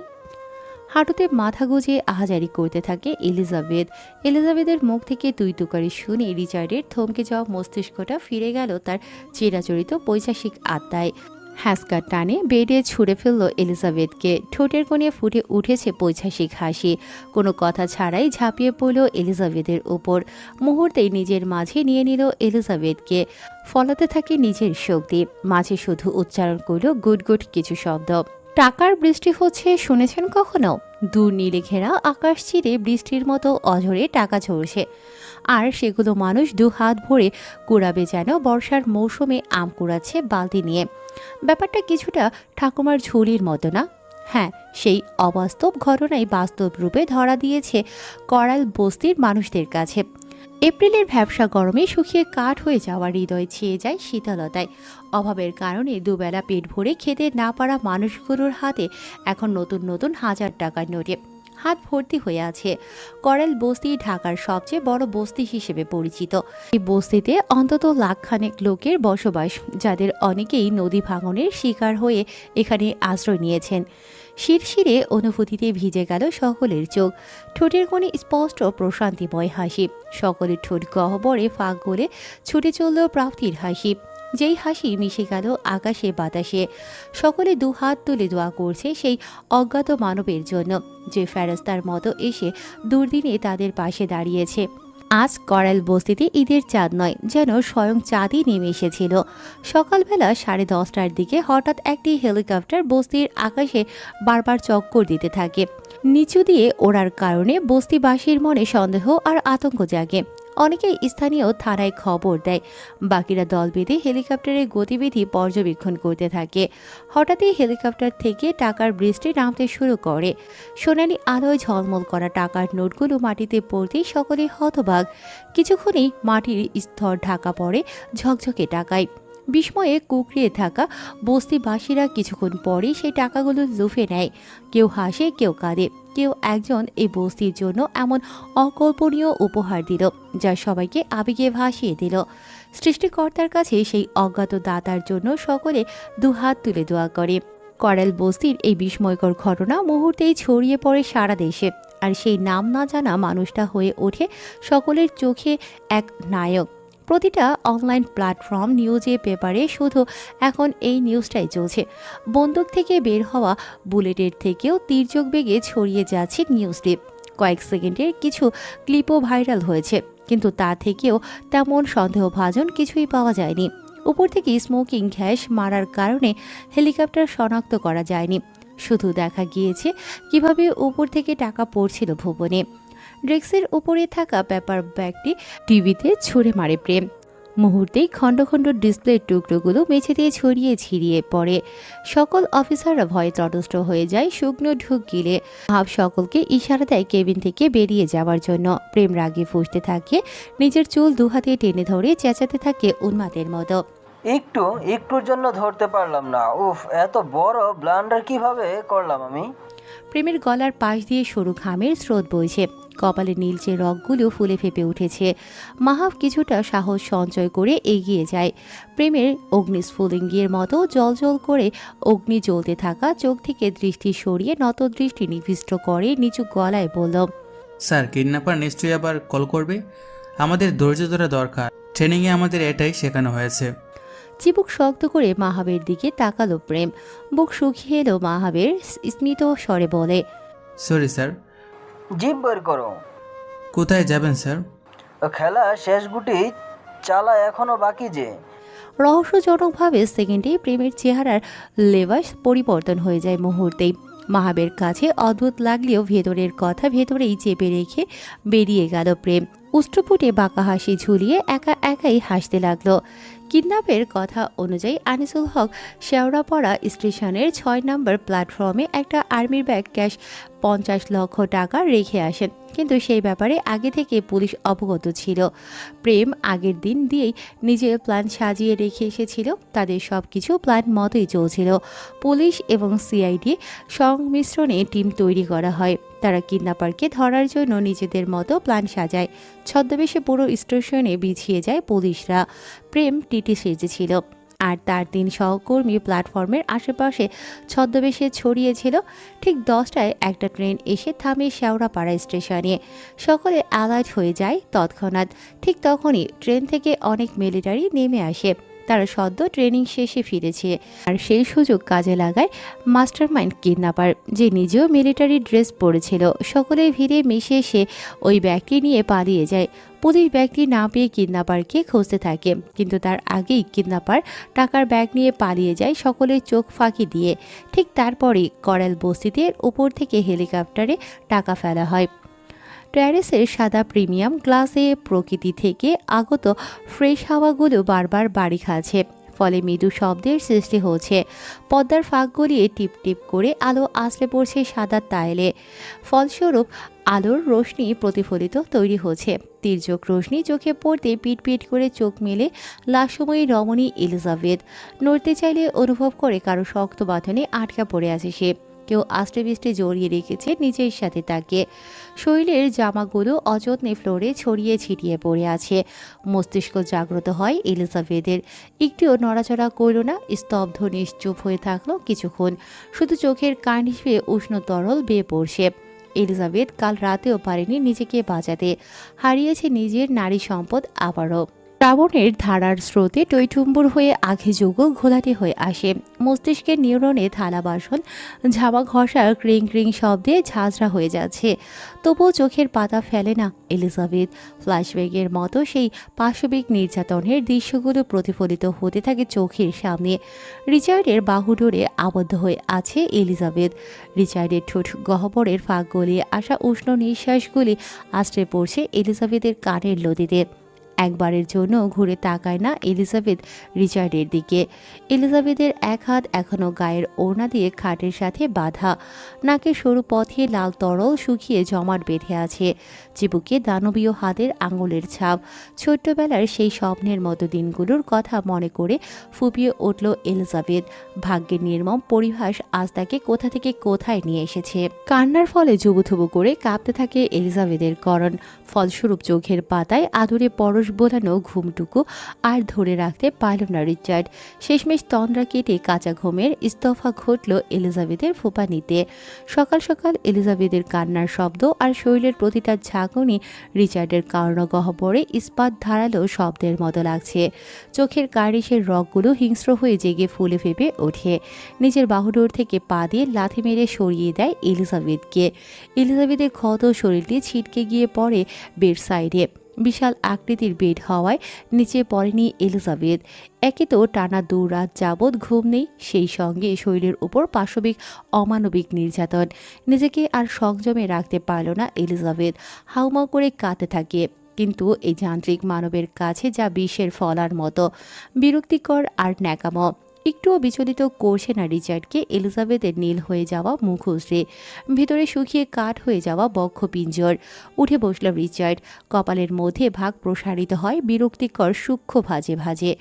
হাঁটুতে মাথা গুঁজে আহাজারি করতে থাকে এলিজাবেথ। এলিজাবেথের মুখ থেকে তুই তুকারি শুনে রিচার্ডের থমকে যাওয়া মস্তিষ্কটা ফিরে গেল তার চিরাচরিত পৈশাসিক আত্মায়। হ্যাসকার টানে বেডে ছুঁড়ে ফেলল এলিজাবেথকে। ঠোঁটের কোণে ফুটে উঠেছে পৈশাসিক হাসি। কোনো কথা ছাড়াই ঝাঁপিয়ে পড়ল এলিজাবেথের ওপর। মুহূর্তেই নিজের মাঝে নিয়ে নিল এলিজাবেথকে। ফলাতে থাকে নিজের শক্তি। মাঝে শুধু উচ্চারণ করল গুড গুড কিছু শব্দ। টাকার বৃষ্টি হচ্ছে শুনেছেন কখনো? দূর নীলে ঘেরা আকাশ চিরে বৃষ্টির মতো অঝরে টাকা ঝরছে, আর সেগুলো মানুষ দু হাত ভরে কুড়াবে যেন বর্ষার মৌসুমে আম কুড়াচ্ছে বালতি নিয়ে। ব্যাপারটা কিছুটা ঠাকুমার ঝুলির মতো না? হ্যাঁ, সেই অবাস্তব ঘটনাই বাস্তব রূপে ধরা দিয়েছে করাল বস্তির মানুষদের কাছে। এপ্রিলের ভ্যাবসা গরমে শুকিয়ে কাঠ হয়ে যাওয়া হৃদয় ছেয়ে যায় শীতলতায়। অভাবের কারণে দুবেলা পেট ভরে খেতে না পারা মানুষগুলোর হাতে এখন নতুন নতুন হাজার টাকার নোটে হাত ভর্তি হয়ে আছে। করাল বস্তি ঢাকার সবচেয়ে বড় বস্তি হিসেবে পরিচিত। এই বস্তিতে অন্তত লাখখানেক লোকের বসবাস, যাদের অনেকেই নদী ভাঙনের শিকার হয়ে এখানে আশ্রয় নিয়েছেন। শিরশিরে অনুভূতিতে ভিজে গেল সকলের চোখ। ঠোঁটের কোণে স্পষ্ট প্রশান্তিময় হাসি। সকলের ঠোঁট গহ্বরে ফাঁক গলে ছুটে চলল প্রাপ্তির হাসি, যেই হাসি মিশে গেল আকাশে বাতাসে। সকলে দুহাত তুলে দোয়া করছে সেই অজ্ঞাত মানবের জন্য, যে ফেরেশতার মতো এসে দুর্দিনে তাদের পাশে দাঁড়িয়েছে। আজ করাল বস্তিতে ঈদের চাঁদ নয়, যেন স্বয়ং চাঁদই নেমে এসেছিল। সকালবেলা 10:30টার দিকে হঠাৎ একটি হেলিকপ্টার বস্তির আকাশে বারবার চক্কর দিতে থাকে। নিচু দিয়ে ওড়ার কারণে বস্তিবাসীর মনে সন্দেহ আর আতঙ্ক জাগে। অনেকে স্থানীয় থানায় খবর দেয়, বাকিরা দল বেঁধে হেলিকপ্টারের গতিবিধি পর্যবেক্ষণ করতে থাকে। হঠাৎই হেলিকপ্টার থেকে টাকার বৃষ্টি নামতে শুরু করে। সোনালি আলোয় ঝলমল করা টাকার নোটগুলো মাটিতে পড়তেই সকলে হতবাক। কিছুক্ষণেই মাটির স্তর ঢাকা পড়ে ঝকঝকে টাকায়। বিস্ময়ে কুকড়িয়ে থাকা বস্তিবাসীরা কিছুক্ষণ পরেই সেই টাকাগুলো লুফে নেয়। কেউ হাসে, কেউ কাঁদে, কেউ একজন এই বস্তির জন্য এমন অকল্পনীয় উপহার দিল যা সবাইকে আবেগে ভাসিয়ে দিল। সৃষ্টিকর্তার কাছে সেই অজ্ঞাত দাতার জন্য সকলে দুহাত তুলে দোয়া করে। করাল বস্তির এই বিস্ময়কর ঘটনা মুহূর্তেই ছড়িয়ে পড়ে সারা দেশে, আর সেই নাম না জানা মানুষটা হয়ে ওঠে সকলের চোখে এক নায়ক। প্রতিটা অনলাইন প্ল্যাটফর্ম, নিউজে, পেপারে শুধু এখন এই নিউজটাই চলছে। বন্দুক থেকে বের হওয়া বুলেটের থেকেও তির্যক বেগে ছড়িয়ে যাচ্ছে নিউজ ক্লিপ। কয়েক সেকেন্ডের কিছু ক্লিপও ভাইরাল হয়েছে, কিন্তু তা থেকেও তেমন সন্দেহভাজন কিছুই পাওয়া যায়নি। উপর থেকে স্মোকিং গ্যাস মারার কারণে হেলিকপ্টার শনাক্ত করা যায়নি। শুধু দেখা গিয়েছে কিভাবে উপর থেকে টাকা পড়ছিল ভুবনে। ডেস্কের উপরে থাকা পেপার ব্যাগটি টিভিতে ছুঁড়ে মারে প্রেম। মুহূর্তেই খণ্ড খণ্ড ডিসপ্লের টুকরোগুলো মেঝে দিয়ে ছড়িয়ে ছিড়িয়ে পড়ে। সকল অফিসাররা ভয়ে তটস্থ হয়ে যায় শুকনো ঢুক গিলে। ভাব সকলকে ইশারা দেয় কেবিন থেকে বেরিয়ে যাওয়ার জন্য। প্রেম রাগে ফুঁসতে থাকে, নিজের চুল দুহাতে টেনে ধরে চেঁচাতে থাকে উন্মাদের মতো। একটুর জন্য ধরতে পারলাম না। উফ, এত বড় ব্লান্ডার কিভাবে করলাম আমি? প্রেমের গলার পাশ দিয়ে সরু ঘামের স্রোত বইছে। কপালে নীলচে রগগুলো ফুলে ফেপে উঠেছে। মাহাব কিছুটা সাহস সঞ্চয় করে এগিয়ে যায়। প্রেমের অগ্নিস্ফুলিঙ্গের মতো জল করে অগ্নি জ্বলতে থাকা চোখ থেকে দৃষ্টি সরিয়ে নত দৃষ্টি নিবিষ্ট করে নিচু গলায় বলল, স্যার, কিডন্যাপার নিশ্চয়ই আবার কল করবে। আমাদের ধৈর্য ধরা দরকার। ট্রেনিংয়ে আমাদের এটাই শেখানো হয়েছে। চিবুক শক্ত করে মাহাবের দিকে তাকালো প্রেম। বুক শুকিয়ে এলো মাহাবের, স্মিত স্বরে বলে, সরি স্যার। জিপ বের করো। কোথায় যাবেন স্যার? খেলা শেষ গুটি চালা এখনো বাকি যে। রহস্যজনকভাবে সেকেন্ডেই প্রেমের চেহারার লেবাস পরিবর্তন হয়ে যায় মুহূর্তেই। মাহাবের কাছে অদ্ভুত লাগলেও ভেতরের কথা ভেতরেই চেপে রেখে বেরিয়ে গেল প্রেম। উষ্ট্রপুটে বাঁকা হাসি ঝুলিয়ে একা একাই হাসতে লাগলো। কিডন্যাপের কথা অনুযায়ী আনিসুল হক শেওড়াপাড়া স্টেশনের 6 নম্বর প্ল্যাটফর্মে একটা আর্মির ব্যাগ ক্যাশ 50 লক্ষ টাকা রেখে আসেন, কিন্তু সেই ব্যাপারে আগে থেকে পুলিশ অবগত ছিল। প্রেম আগের দিন দিয়েই নিজের প্ল্যান সাজিয়ে রেখে এসেছিল। তাদের সব কিছু প্ল্যান মতোই চলছিল। পুলিশ এবং সিআইডি সংমিশ্রণে টিম তৈরি করা হয়। তারা কিডন্যাপারকে ধরার জন্য নিজেদের মতো প্ল্যান সাজায়। ছদ্মবেশে পুরো স্টেশনে বিছিয়ে যায় পুলিশরা। প্রেম টিটি সেজেছিল, আর তার 3 সহকর্মী প্ল্যাটফর্মের আশেপাশে ছদ্মবেশে ছড়িয়েছিল। ঠিক 10টায় একটা ট্রেন এসে থামে শেওড়াপাড়া স্টেশনে। সকলে অ্যালার্ট হয়ে যায় তৎক্ষণাৎ। ঠিক তখনই ট্রেন থেকে অনেক মিলিটারি নেমে আসে। তারা সদ্য ট্রেনিং শেষে ফিরেছে, আর সেই সুযোগ কাজে লাগায় মাস্টারমাইন্ড কিডন্যাপার, যে নিজেও মিলিটারি ড্রেস পরেছিল। সকলের ভিড়ে মিশে এসে ওই ব্যাগটি নিয়ে পালিয়ে যায়। পুলিশ ব্যাগটি না পেয়ে কিডন্যাপারকে খুঁজতে থাকে, কিন্তু তার আগেই কিডন্যাপার টাকার ব্যাগ নিয়ে পালিয়ে যায় সকলের চোখ ফাঁকি দিয়ে। ঠিক তারপরেই করাল বস্তিতে উপর থেকে হেলিকপ্টারে টাকা ফেলা হয়। ট্যারেসের সাদা প্রিমিয়াম গ্লাসে প্রকৃতি থেকে আগত ফ্রেশ হাওয়াগুলো বারবার বাড়ি খাচ্ছে, ফলে মৃদু শব্দের সৃষ্টি হচ্ছে। পর্দার ফাঁক গলিয়ে টিপ টিপ করে আলো আছড়ে পড়ছে সাদা টাইলে, ফলস্বরূপ আলোর রোশনি প্রতিফলিত তৈরি হচ্ছে। তির্যক রোশনি চোখে পড়তে পিট পিট করে চোখ মেলে লাশময়ী রমণী এলিজাবেথ। নড়তে চাইলে অনুভব করে কারো শক্ত বাঁধনে আটকা পড়ে আছে সে। কেউ আষ্টে পিষ্টে জড়িয়ে রেখেছে নিজের সাথে তাকে। শরীরের জামাগুলো অযত্নে ফ্লোরে ছড়িয়ে ছিটিয়ে পড়ে আছে। মস্তিষ্ক জাগ্রত হয় এলিজাবেথের। একটুও নড়াচড়া করল না, স্তব্ধ নিশ্চুপ হয়ে থাকলো কিছুক্ষণ। শুধু চোখের কান হিসেবে উষ্ণ তরল বেয়ে পড়ছে। এলিজাবেথ কাল রাতেও পারেনি নিজেকে বাঁচাতে, হারিয়েছে নিজের নারী সম্পদ আবারও। শ্রাবণের ধারার স্রোতে টইটুম্বুর হয়ে আঘেযোগ্য ঘোলাটে হয়ে আসে। মস্তিষ্কের নিউরনে থালা বাসন ঝামা ঘষার ক্রিং ক্রিং শব্দে ঝাঁঝরা হয়ে যাচ্ছে। তবুও চোখের পাতা ফেলে না এলিজাবেথ। ফ্ল্যাশব্যাগের মতো সেই পাশবিক নির্যাতনের দৃশ্যগুলো প্রতিফলিত হতে থাকে চোখের সামনে। রিচার্ডের বাহুডোরে আবদ্ধ হয়ে আছে এলিজাবেথ। রিচার্ডের ঠোঁট গহ্বরের ফাঁক গলিয়ে আসা উষ্ণ নিঃশ্বাসগুলি আশ্রে পড়ছে এলিজাবেথের কানের লতিতে। একবারের জন্য ঘুরে তাকায় না এলিজাবেথ রিচার্ডের দিকে। এলিজাবেথের এক হাত এখনো গায়ের ওড়না দিয়ে খাটের সাথে বাঁধা, নাকে সরু পথে লাল তরল শুকিয়ে জমাট বেঁধে আছে। চিবুকে দানবীয় হাতের আঙুলের ছাপ। ছোট্টবেলার সেই স্বপ্নের মতো দিনগুলোর কথা মনে করে ফুপিয়ে উঠল এলিজাবেথ। ভাগ্যের নির্মম পরিহাস আজ তাকে কোথা থেকে কোথায় নিয়ে এসেছে। কান্নার ফলে জুবুথুবু করে কাঁপতে থাকে এলিজাবেথের করণ। ফলস্বরূপ চোখের পাতায় আদুরে পরশ বোলানো ঘুমটুকু আর ধরে রাখতে পারল না রিচার্ড। শেষমেশ তন্দ্রা কেটে কাঁচা ঘুমের ইস্তফা ঘটল এলিজাবেথের ফুঁপানিতে। সকাল সকাল এলিজাবেথের কান্নার শব্দ আর শরীরের প্রতিটা ঝাঁকুনি রিচার্ডের কর্ণগহ্বরে ইস্পাত ধারালো শব্দের মতো লাগছে। চোখের কার্নিশের রগগুলো হিংস্র হয়ে জেগে ফুলে ফেপে ওঠে। নিজের বাহুডোর থেকে পা দিয়ে লাথি মেরে সরিয়ে দেয় এলিজাবেথকে। এলিজাবেথের ক্ষত শরীরটি ছিটকে গিয়ে পড়ে বেড সাইডে। বিশাল আকৃতির বেড হওয়ায় নিচে পড়েনি এলিজাবেথ। একে তো টানা 2 রাত যাবৎ ঘুম নেই, সেই সঙ্গে শরীরের উপর পাশবিক অমানবিক নির্যাতন। নিজেকে আর সংযমে রাখতে পারল না এলিজাবেথ। হাউমাউ করে কাঁদতে থাকে। কিন্তু এই যান্ত্রিক মানবের কাছে যা বিষের ফলার মতো, বিরক্তিকর আর ন্যাকামো। একটুও বিচলিত করছে না রিচার্ডকে এলিজাবেথের নীল হয়ে যাওয়া মুখশ্রী, ভিতরে শুকিয়ে কাঠ হয়ে যাওয়া বক্ষপিঞ্জর। উঠে বসল রিচার্ড। কপালের মধ্যে ভাগ প্রসারিত হয় বিরক্তিকর সূক্ষ্ম ভাজে ভাজে।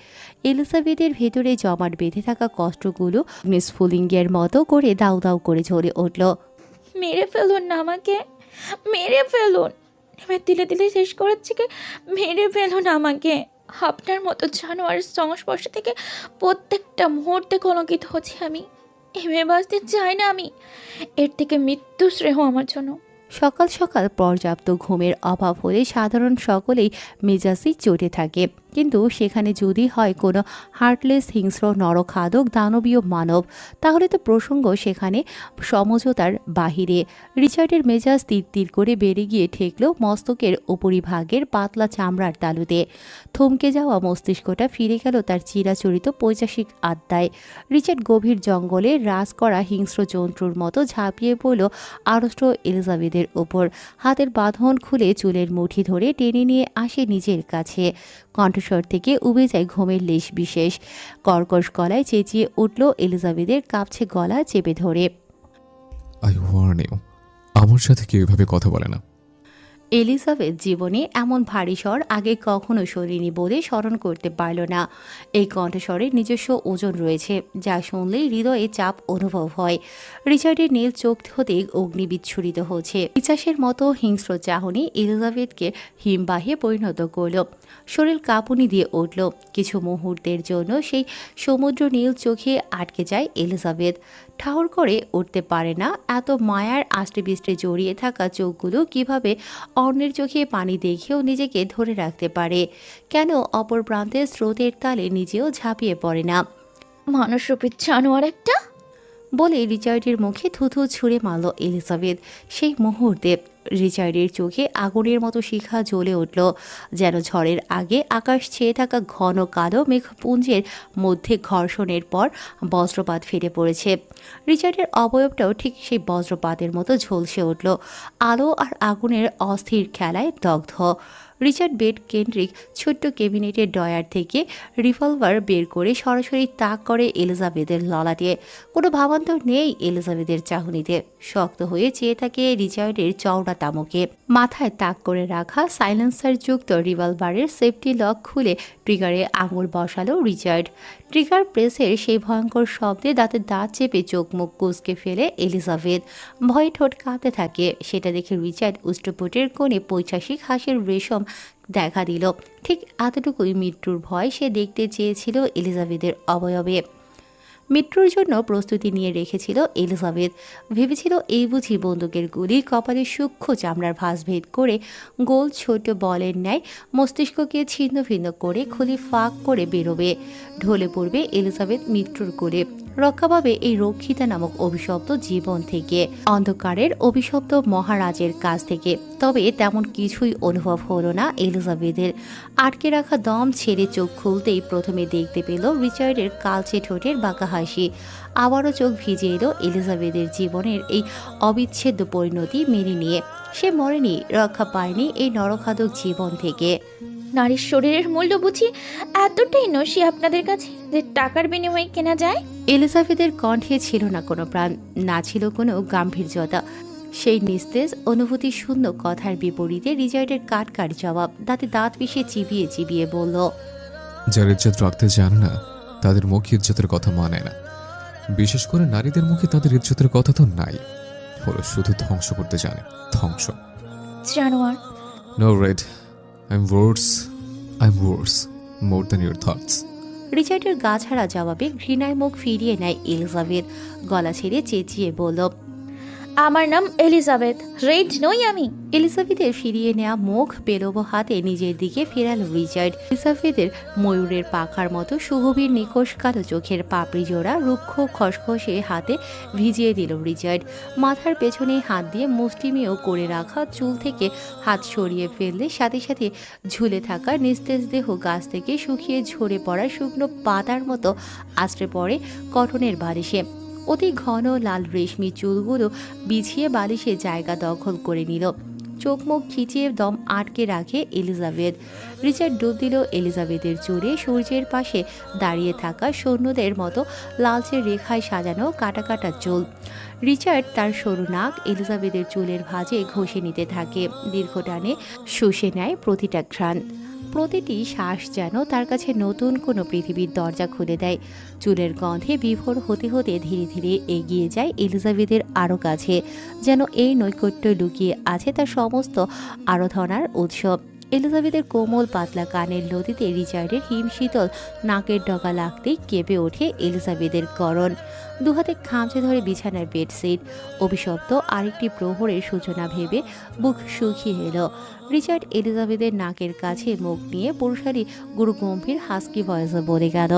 এলিজাবেথের ভেতরে জমাট বেঁধে থাকা কষ্টগুলো স্ফুলিঙ্গের মতো করে দাউ দাউ করে ঝরে উঠল। মেরে ফেলুন না আমাকে, মেরে ফেলুন। এবার দিলে দিলে শেষ করাচ্ছে কি, মেরে ফেলুন আমাকে। আপনার মতো জানোয়ারের সংস্পর্শ থেকে প্রত্যেকটা মুহূর্তে কলঙ্কিত হচ্ছি আমি। এমএ বাঁচতে চাই না আমি। এর থেকে মৃত্যু শ্রেয় আমার জন্য। সকাল সকাল পর্যাপ্ত ঘুমের অভাব হলে সাধারণ সকলেই মেজাজই চটে থাকে, কিন্তু সেখানে যদি হয় কোনো হার্টলেস হিংস্র নরখাদক দানবীয় মানব, তাহলে তো প্রসঙ্গ সেখানে সমঝোতার বাহিরে। রিচার্ডের মেজাজ তীর তীর করে বেড়ে গিয়ে ঠেকল মস্তকের উপরিভাগের পাতলা চামড়ার তালুতে। থমকে যাওয়া মস্তিষ্কটা ফিরে গেল তার চিরাচরিত পৈশাসিক আড্ডায়। রিচার্ড গভীর জঙ্গলে রাজ করা হিংস্র জন্তুর মতো ঝাঁপিয়ে পড়ল আড়ষ্ট এলিজাবেথের উপর। হাতের বাঁধন খুলে চুলের মুঠি ধরে টেনে নিয়ে আসে নিজের কাছে। কণ্ঠস্বর থেকে উবে যায় ঘুমের লেশ বিশেষ। কর্কশ গলায় চেঁচিয়ে উঠল এলিজাবেথের কাঁপছে গলা চেপে ধরে। আই ওয়ার্ন ইউ, আমার সাথে কেউ এভাবে কথা বলে না। এলিজাবেথ জীবনে এমন ভারী স্বর আগে কখনো শোনেনি বলে স্মরণ করতে পারল না। এই কণ্ঠস্বরের নিজস্ব ওজন রয়েছে, যা শুনলেই হৃদয়ে চাপ অনুভব হয়। রিচার্ডের নীল চোখ হতে অগ্নি বিচ্ছুরিত হচ্ছে। পিচাসের মতো হিংস্র চাহনি এলিজাবেথকে হিমবাহে পরিণত করল। শরীর কাঁপুনি দিয়ে উঠল। কিছু মুহূর্তের জন্য সেই সমুদ্র নীল চোখে আটকে যায় এলিজাবেথ। ঠাহর করে উঠতে পারে না। এত মায়ার আষ্টে বিষ্টে জড়িয়ে থাকা চোখগুলো কিভাবে অন্যের চোখে পানি দেখেও নিজেকে ধরে রাখতে পারে, কেন অপর প্রান্তে স্রোতের তালে নিজেও ঝাঁপিয়ে পড়ে না? মানুষরূপী জানোয়ার একটা। বলে রিচার্ডের মুখে থুথু ছুঁড়ে মারল এলিজাবেথ। সেই মুহূর্তে রিচার্ডের চোখে আগুনের মতো শিখা জ্বলে উঠল, যেন ঝড়ের আগে আকাশ ছেয়ে থাকা ঘন কালো মেঘপুঞ্জের মধ্যে ঘর্ষণের পর বজ্রপাত ফেটে পড়েছে। রিচার্ডের অবয়বটাও ঠিক সেই বজ্রপাতের মতো ঝলসে উঠল, আলো আর আগুনের অস্থির খেলায় দগ্ধ। রিচার্ড বেড কেন্দ্রিক ছোট্ট ক্যাবিনেটের ডয়ার থেকে রিভলভার বের করে সরাসরি তাক করে এলিজাবেথের ললাটে। কোনো ভাবান্তর নেই এলিজাবেথের চাহনিতে, শক্ত হয়ে চেয়ে থাকে রিচার্ডের চওড়া তামুকে। মাথায় তাক করে রাখা সাইলেন্সার যুক্ত রিভলভারের সেফটি লক খুলে ট্রিগারে আঙুল বসালো রিচার্ড। ট্রিগার প্রেসের সেই ভয়ঙ্কর শব্দে দাঁতে দাঁত চেপে চোখ মুখ কুঁচকে ফেলে এলিজাবেথ। ভয়ে ঠোঁট কাঁপতে থাকে। সেটা দেখে রিচার্ড উষ্টপুটের কোণে পৈশাসিক হাসির রেশম দেখা দিল। ঠিক এতটুকুই মৃত্যুর ভয় সে দেখতে চেয়েছিল এলিজাবেথের অবয়বে। মৃত্যুর জন্য প্রস্তুতি নিয়ে রেখেছিল এলিজাবেথ। ভেবেছিল এই বুঝি বন্দুকের গুলি কপালে সূক্ষ্ম চামড়ার ভাঁজ ভেদ করে গোল ছোট বলের ন্যায় মস্তিষ্ককে ছিন্ন ভিন্ন করে খুলি ফাঁক করে বেরোবে, ঢলে পড়বে এলিজাবেথ মৃত্যুর কোলে। রক্ষা পাবে এই রক্ষিতা নামক অভিশপ্ত জীবন থেকে, অন্ধকারের অভিশপ্ত মহারাজের কাছ থেকে। তবে তেমন কিছুই অনুভব হলো না এলিজাবেথের। আটকে রাখা দম ছেড়ে চোখ খুলতেই প্রথমে দেখতে পেল রিচার্ডের কালচে ঠোঁটের বাঁকা হাসি। আবারও চোখ ভিজে এলো এলিজাবেথের জীবনের এই অবিচ্ছেদ্য পরিণতি মেনে নিয়ে। সে মরেনি, রক্ষা পায়নি এই নরখাদক জীবন থেকে। নারীর শরীরের মূল্য বুঝি এতটাই নসি আপনাদের কাছে যে টাকার বিনিময়ে কেনা যায়? এলিজাবেথের কণ্ঠে ছিল না কোনো প্রাণ, না ছিল কোনো গাম্ভীর্যতা। সেই নিস্তেজ অনুভূতি শূন্য কথার বিপরীতে রিচার্ডের কাট জবাব দাঁতে দাঁত পিষে চিবিয়ে চিবিয়ে বলল, যারা ইজ্জত রাখতে জানে না তাদের মুখে ইজ্জতের কথা মানে না। বিশেষ করে নারীদের মুখে তাদের ইজ্জতের কথা তো নাই, ওরা শুধু ধ্বংস করতে জানে। ধ্বংস। জানোয়ার। নো রেড, I'm worse more than your thoughts. রিচার্ডের গাছাড়া জবাবে ঘৃণায় মুখ ফিরিয়ে নেয় এলিজাবেথ। গলা ছেড়ে চেঁচিয়ে বলল, আমার নাম এলিজাবেথ, রেড নই আমি। এলিজাবেথের ফিরিয়ে নেওয়া মুখ পেলব হাতে নিজের দিকে ফেরালো রিচার্ড। এলিজাবেথের ময়ূরের পাখার মতো সুগভীর নিখোশ কালো চোখের পাপড়ি জোড়া রুক্ষ খসখসে হাতে ভিজিয়ে দিল রিচার্ড। মাথার পেছনে হাত দিয়ে মুষ্টিমেয় করে রাখা চুল থেকে হাত সরিয়ে ফেললে সাথে সাথে ঝুলে থাকা নিস্তেজ দেহ গাছ থেকে শুকিয়ে ঝরে পড়া শুকনো পাতার মতো আশ্রে পড়ে কটনের বালিশে। অতি ঘন লাল রেশমি চুলগুলো বিছিয়ে বালিশে জায়গা দখল করে নিল। চোখ মুখ খিচিয়ে দম আটকে রাখে এলিজাবেথ। রিচার্ড ডুব দিল এলিজাবেথের চুলে। সূর্যের পাশে দাঁড়িয়ে থাকা সৈন্যদের মতো লালচে রেখায় সাজানো কাটা কাটা চুল। রিচার্ড তার সরু নাক এলিজাবেথের চুলের ভাঁজে ঘষে নিতে থাকে। দীর্ঘ টানে শুষে নেয় প্রতিটা ঘ্রাণ। প্রতিটি শ্বাস যেন তার কাছে নতুন কোনো পৃথিবীর দরজা খুলে দেয়। চুলের গন্ধে বিভোর হতে হতে ধীরে ধীরে এগিয়ে যায় এলিজাবেথের আরও কাছে, যেন এই নৈকট্য লুকিয়ে আছে তার সমস্ত আরাধনার উৎসব। এলিজাবেথের কোমল পাতলা কানের লতিতে রিচার্ডের হিমশীতল নাকের ডগা লাগতেই কেঁপে ওঠে এলিজাবেথের করণ। দুহাতে খামচে ধরে বিছানার বেডশিট। অভিশপ্ত আরেকটি প্রহরের সূচনা ভেবে বুক শুকিয়ে এলো। রিচার্ড এলিজাবেথের নাকের কাছে মুখ নিয়ে পুরুষালী গুরুগম্ভীর হাস্কি ভয়েসে বলে গেল,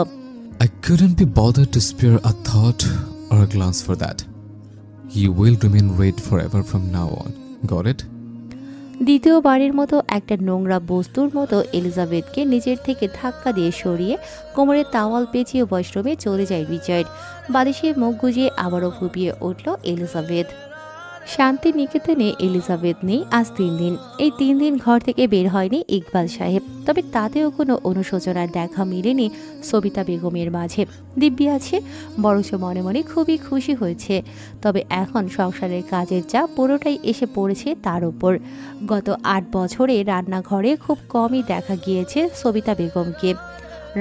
I couldn't be bothered to spare a thought or a glance for that. You will remain red forever from now on. Got it? দ্বিতীয়বারের মতো একটা নোংরা বস্তুর মতো এলিজাবেথকে নিজের থেকে ধাক্কা দিয়ে সরিয়ে কোমরে তাওয়াল পেঁচিয়ে ওয়াশরুমে চলে যায় রিচার্ড। বালিশে মুখ গুজিয়ে আবারও ফুপিয়ে উঠল এলিজাবেথ। শান্তি নিকেতনে এলিজাবেথ নেই আজ 3 দিন। এই 3 দিন ঘর থেকে বের হয়নি ইকবাল সাহেব। তবে তাতেও কোনো অনুশোচনার দেখা মেলেনি সবিতা বেগমের মাঝে। দিব্যি আছে, বরঞ্চ মনে মনে খুবই খুশি হয়েছে। তবে এখন সংসারের কাজের চাপ পুরোটাই এসে পড়েছে তার উপর। গত 8 বছরে রান্নাঘরে খুব কমই দেখা গিয়েছে সবিতা বেগমকে।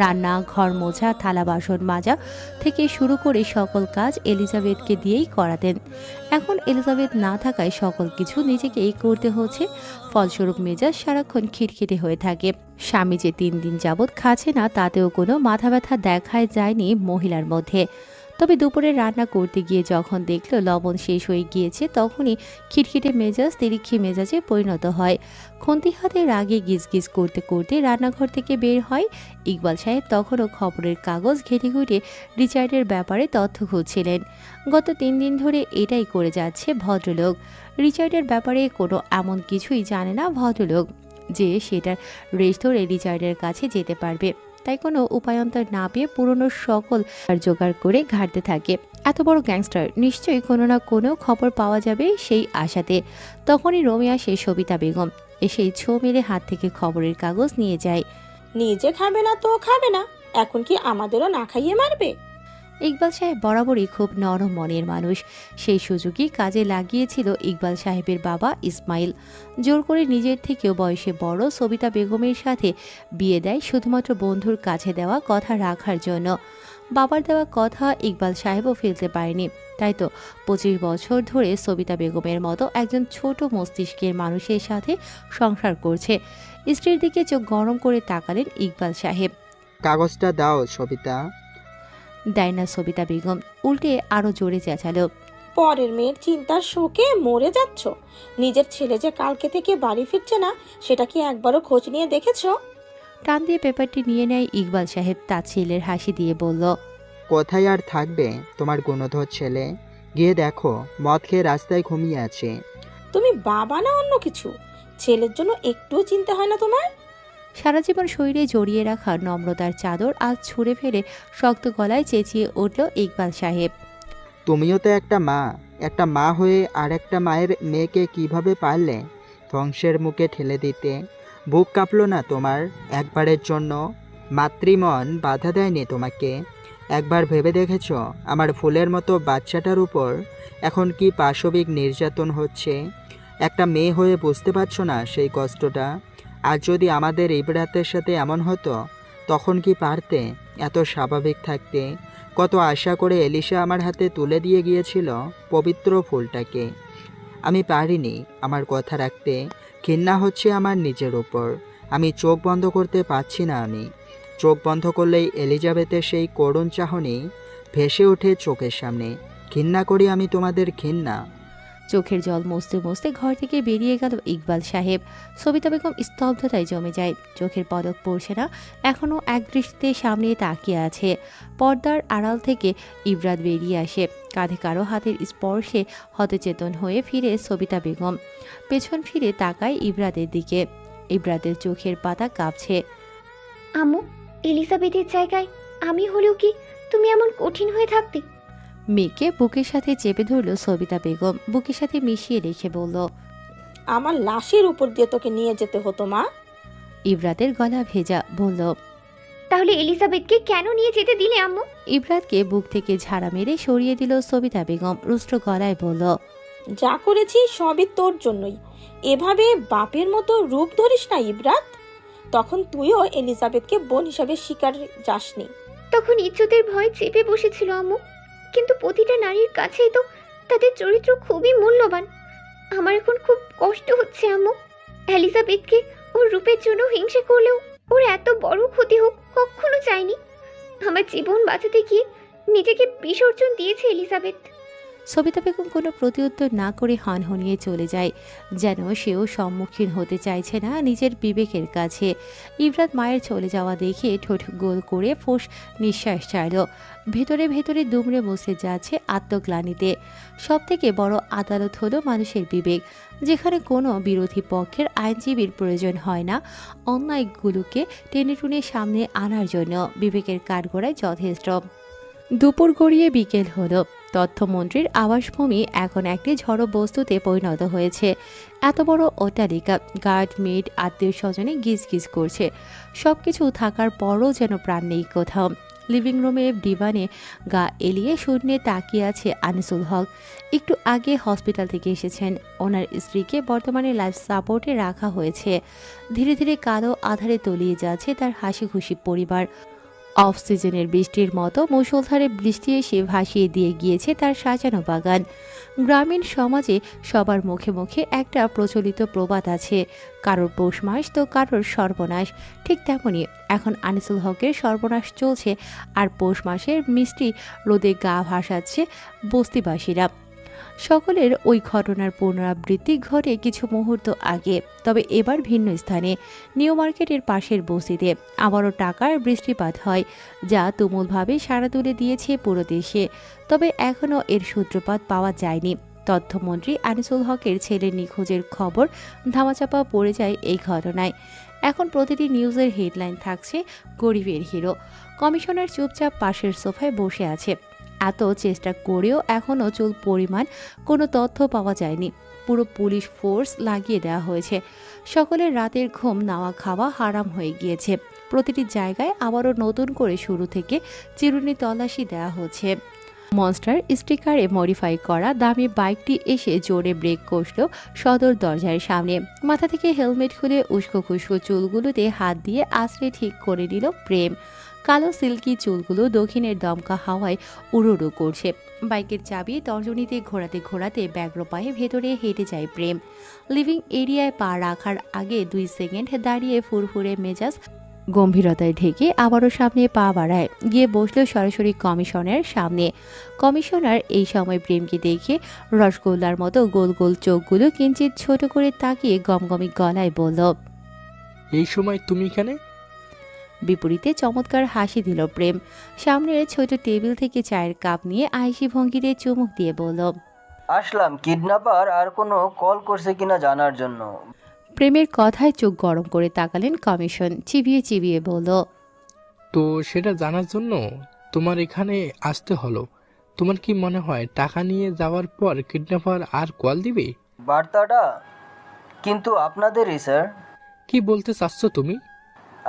রান্না, ঘর মোছা, থালা বাসন মাজা থেকে শুরু করে সকল কাজ এলিজাবেথকে দিয়েই করাতেন। এখন এলিজাবেথ না থাকায় সকল কিছু নিজেকেই করতে হচ্ছে। ফলস্বরূপ মেজাজ সারাক্ষণ খিটখিটে হয়ে থাকে। স্বামী যে 3 দিন যাবৎ খাচ্ছে না তাতেও কোনো মাথা ব্যথা দেখায় যায়নি মহিলার মধ্যে। তবে দুপুরে রান্না করতে গিয়ে যখন দেখলো লবণ শেষ হয়ে গিয়েছে, তখনই খিটখিটে মেজাজ তিরিক্ষি মেজাজে পরিণত হয়। খুন্তি হাতে রাগে গিজগিজ করতে করতে রান্নাঘর থেকে বের হয়। ইকবাল সাহেব তখনও খবরের কাগজ ঘেটে ঘুটে রিচার্ডের ব্যাপারে তথ্য খুঁজছিলেন। গত 3 দিন ধরে এটাই করে যাচ্ছে ভদ্রলোক। রিচার্ডের ব্যাপারে কোনো এমন কিছুই জানে না ভদ্রলোক যে সেটার রেশ ধরে রিচার্ডের কাছে যেতে পারবে। তাই কোনো উপায়ন্তর না পেয়ে পুরনো সকল জোগাড় করে ঘাটতে থাকে। এত বড় গ্যাংস্টার, নিশ্চয়ই কোনো না কোনো খবর পাওয়া যাবে সেই আশাতে। তখনই রোমে আসে সবিতা বেগম। এসেই ছো মেরে হাত থেকে খবরের কাগজ নিয়ে যায়। নিজে খাবে না তো খাবে না, এখন কি আমাদেরও না খাইয়ে মারবে? ইকবাল সাহেব বরাবরই খুব নরম মনের মানুষ। সেই সুযোগই কাজে লাগিয়েছিল ইকবাল সাহেবের বাবা ইসমাইল। জোর করে নিজের থেকেও বয়সে বড় সবিতা বেগমের সাথে বিয়ে দেয় শুধুমাত্র বন্ধুর কাছে দেওয়া কথা রাখার জন্য। বাবার দেওয়া কথা ইকবাল সাহেবও ফেলতে পারেনি। তাই তো 25 বছর ধরে সবিতা বেগমের মতো একজন ছোট মস্তিষ্কের মানুষের সাথে সংসার করছে। স্ত্রীর দিকে চোখ গরম করে তাকালেন ইকবাল সাহেব। কাগজটা দাও সবিতা। দেয় না সবিতা বেগম, উল্টে আরো জোরে চেঁচালো। পরের মেয়ের চিন্তার শোকে মরে যাচ্ছ। নিজের ছেলে যে কালকে থেকে বাড়ি ফিরছে না, সেটা কি একবারও খোঁজ নিয়ে দেখেছো? টান দিয়ে পেপারটি নিয়ে নেয় ইকবাল সাহেব। তার ছেলের হাসি দিয়ে বলল, কোথায় আর থাকবে তোমার গুণধর ছেলে? গিয়ে দেখো, মদ খেয়ে রাস্তায় ঘুমিয়ে আছে। তুমি বাবা না অন্য কিছু? ছেলের জন্য একটুও চিন্তা হয় না তোমার? সারা জীবন শরীরে জড়িয়ে রাখা নম্রতার চাদর আজ ছুঁড়ে ফেলে শক্ত গলায় চেঁচিয়ে উঠল ইকবাল সাহেব। তুমিও তো একটা মা হয়ে আর একটা মায়ের মেয়েকে কিভাবে পারলে ধ্বংসের মুখে ঠেলে দিতে? বুক কাঁপলো না তোমার একবারের জন্য? মাতৃমন বাধা দেয়নি তোমাকে? একবার ভেবে দেখেছ আমার ফুলের মতো বাচ্চাটার উপর এখন কি পাশবিক নির্যাতন হচ্ছে? একটা মেয়ে হয়ে বুঝতে পারছো না সেই কষ্টটা? আর যদি আমাদের ইবরাতের সাথে এমন হতো, তখন কি পারতে এত স্বাভাবিক থাকতে? কত আশা করে এলিশা আমার হাতে তুলে দিয়ে গিয়েছিল পবিত্র ফুলটাকে। আমি পারিনি আমার কথা রাখতে। ঘৃণা হচ্ছে আমার নিজের উপর। আমি চোখ বন্ধ করতে পারছি না। আমি চোখ বন্ধ করলেই এলিজাবেথের সেই করুণ চাহনি ভেসে ওঠে চোখের সামনে। ঘৃণা করি আমি তোমাদের, ঘৃণা। চোখের জল মুছতে মুছতে ঘর থেকে বেরিয়ে গেল ইকবাল সাহেব। সবিতা বেগম স্তব্ধতায় জমে যায়। চোখের পলক পড়ছে না, এখনও একদৃষ্টিতে সামনে তাকিয়ে আছে। পর্দার আড়াল থেকে ইবরাত বেরিয়ে আসে। কাঁধে কারো হাতের স্পর্শে হতচেতন হয়ে ফিরে সবিতা বেগম। পেছন ফিরে তাকায় ইবরাতের দিকে। ইবরাতের চোখের পাতা কাঁপছে। আম্মু, এলিজাবেথের জায়গায় আমি হলেও কি তুমি এমন কঠিন হয়ে থাকতে? মেয়েকে বুকের সাথে চেপে ধরল সবিতা বেগম। বুকের সাথে মিশিয়ে রেখে বলল, আমার লাশের উপর দিয়ে তোকে নিয়ে যেতে হতো মা। ইবরাতের গলা ভেজা, বলল, তাহলে এলিজাবেথকে কেন নিয়ে যেতে দিলে আম্মু? ইবরাতকে বুক থেকে ঝাড়া মেরে সরিয়ে দিল সবিতা বেগম। রুষ্ট গলায় বলল, যা করেছি সবই তোর জন্যই। এভাবে বাপের মতো রূপ ধরিস না ইবরাত। তখন তুইও এলিজাবেথকে বোন হিসাবে স্বীকার যাসনি। তখন ইজ্জতের ভয় চেপে বসেছিল আম্মু, কিন্তু প্রতিটা নারীর কাছেই তো তাদের চরিত্র খুবই মূল্যবান। আমার এখন খুব কষ্ট হচ্ছে আম্মু। এলিজাবেথকে ওর রূপের জন্য হিংসে করলেও ওর এত বড় ক্ষতি হোক কখনো চাইনি। আমার জীবন বাঁচাতে গিয়ে নিজেকে বিসর্জন দিয়েছে এলিজাবেথ। সবিতা বেগম কোনো প্রত্যুত্তর না করে হনহনিয়ে চলে যায়, যেন সেও সম্মুখীন হতে চাইছে না নিজের বিবেকের কাছে। ইবরাত মায়ের চলে যাওয়া দেখে ঠোঁট গোল করে ফোঁস নিঃশ্বাস ছাড়ল। ভেতরে ভেতরে দুমড়ে মুছড়ে যাচ্ছে আত্মগ্লানিতে। সবথেকে বড় আদালত হলো মানুষের বিবেক, যেখানে কোনো বিরোধী পক্ষের আইনজীবীর প্রয়োজন হয় না অন্যায়গুলোকে টেনে টুনে সামনে আনার জন্য। বিবেকের কাঠগড়ায় যথেষ্ট। দুপুর গড়িয়ে বিকেল হলো। তথ্যমন্ত্রীর আবাসভূমি এখন একটি ঝড়ো বস্তুতে পরিণত হয়েছে। এত বড় অট্টালিকা, গার্ড, মেড, আত্মীয় স্বজনে গিজগিজ করছে। সব কিছু থাকার পরও যেন প্রাণ নেই কোথাও। লিভিং রুমে ডিভানে গা এলিয়ে শূন্যে তাকিয়ে আছে আনিসুল হক। একটু আগে হসপিটাল থেকে এসেছেন। ওনার স্ত্রীকে বর্তমানে লাইফ সাপোর্টে রাখা হয়েছে। ধীরে ধীরে কালো আধারে তলিয়ে যাচ্ছে তার হাসি খুশি পরিবার। অফ সিজনের বৃষ্টির মতো মুষলধারে বৃষ্টি এসে ভাসিয়ে দিয়ে গিয়েছে তার সাজানো বাগান। গ্রামীণ সমাজে সবার মুখে মুখে একটা প্রচলিত প্রবাদ আছে, কারোর পৌষ মাস তো কারোর সর্বনাশ। ঠিক তেমনই এখন আনিসুল হকের সর্বনাশ চলছে, আর পৌষ মাসের মিষ্টি রোদে গা ভাসাচ্ছে বস্তিবাসীরা। সকলের ওই ঘটনার পুনরাবৃত্তি ঘটে কিছু মুহূর্ত আগে, তবে এবার ভিন্ন স্থানে। নিউ মার্কেটের পাশের বস্তিতে আবারও টাকার বৃষ্টিপাত হয়, যা তুমুলভাবে সাড়া তুলে দিয়েছে পুরো দেশে। তবে এখনও এর সূত্রপাত পাওয়া যায়নি। তথ্যমন্ত্রী আনিসুল হকের ছেলের নিখোঁজের খবর ধামাচাপা পড়ে যায় এই ঘটনায়। এখন প্রতিটি নিউজের হেডলাইন থাকছে গরিবের হিরো। কমিশনার চুপচাপ পাশের সোফায় বসে আছে। এত চেষ্টা করেও এখনও চুল পরিমাণ কোনো তথ্য পাওয়া যায়নি। পুরো পুলিশ ফোর্স লাগিয়ে দেওয়া হয়েছে। সকলের রাতের ঘুম নাওয়া খাওয়া হারাম হয়ে গিয়েছে। প্রতিটি জায়গায় আবারও নতুন করে শুরু থেকে চিরুনি তল্লাশি দেওয়া হচ্ছে। মনস্টার স্টিকারে মডিফাই করা দামি বাইকটি এসে জোরে ব্রেক কষল সদর দরজার সামনে। মাথা থেকে হেলমেট খুলে উস্কো খুস্কো চুলগুলোতে হাত দিয়ে আশ্রে ঠিক করে নিল প্রেম। কালো সিল্কি চুলগুলো দক্ষিণের দমকা হাওয়ায় উড়ুড়ু করছে। বাইকের চাবি তর্জনীতে ঘোরাতে ঘোরাতে ব্যগ্র পায়ে ভেতরে হেঁটে যায় প্রেম। লিভিং এরিয়ায় পা রাখার আগে 2 সেকেন্ড দাঁড়িয়ে ফুরফুরে মেজাজ গম্ভীরতায় ঢেকে আবারও সামনে পা বাড়ায়, গিয়ে বসল সরাসরি কমিশনের সামনে। কমিশনার এই সময় প্রেমকে দেখে রসগোল্লার মতো গোল গোল চোখগুলো কিঞ্চিত ছোট করে তাকিয়ে গমগমি গলায় বলল, এই সময় তুমি এখানে? বিপরীতে চমৎকার হাসি দিল প্রেম। সামনের ছোট টেবিল থেকে চায়ের কাপ নিয়ে আইসি ভঙ্গিতে চুমুক দিয়ে বলল, আসলাম কিডন্যাপার আর কোনো কল করছে কিনা জানার জন্য। প্রেমের কথায় চোখ গরম করে তাকালেন কমিশন। চিবিয়ে চিবিয়ে বলল, তো সেটা জানার জন্য তোমার এখানে আসতে হলো। তোমার কি মনে হয় টাকা নিয়ে যাওয়ার পর কিডন্যাপার আর কল দিবে? বার্তাটা কিন্তু আপনাদেরই স্যার। কি বলতে চাচ্ছ তুমি?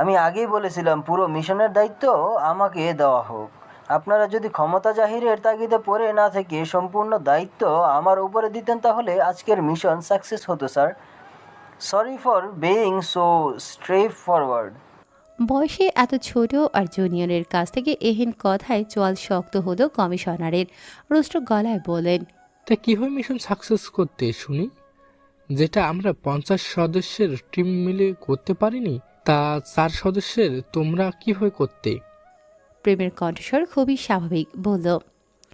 আমি আগেই বলেছিলাম পুরো মিশনের দায়িত্ব আমাকে দেওয়া হোক। আপনারা যদি ক্ষমতা জাহিরের তাগিদে পড়ে না থেকে সম্পূর্ণ দায়িত্ব আমার উপরে দিতেন তাহলে আজকের মিশন সাকসেস হতো sir. Sorry for being so straight forward. বয়সে এত ছোট আর জুনিয়রের কাছ থেকে এহেন কথায় চোয়াল শক্ত হলো কমিশনারের। রুষ্ট গলায় বলেন, তা কি হয় মিশন সাকসেস করতে শুনি? যেটা আমরা 50 সদস্যের টিম মিলে করতে পারিনি, তা 4 সদস্যের তোমরা কিভাবে করতে? প্রেমের কণ্ঠস্বর খুবই স্বাভাবিক, বলল,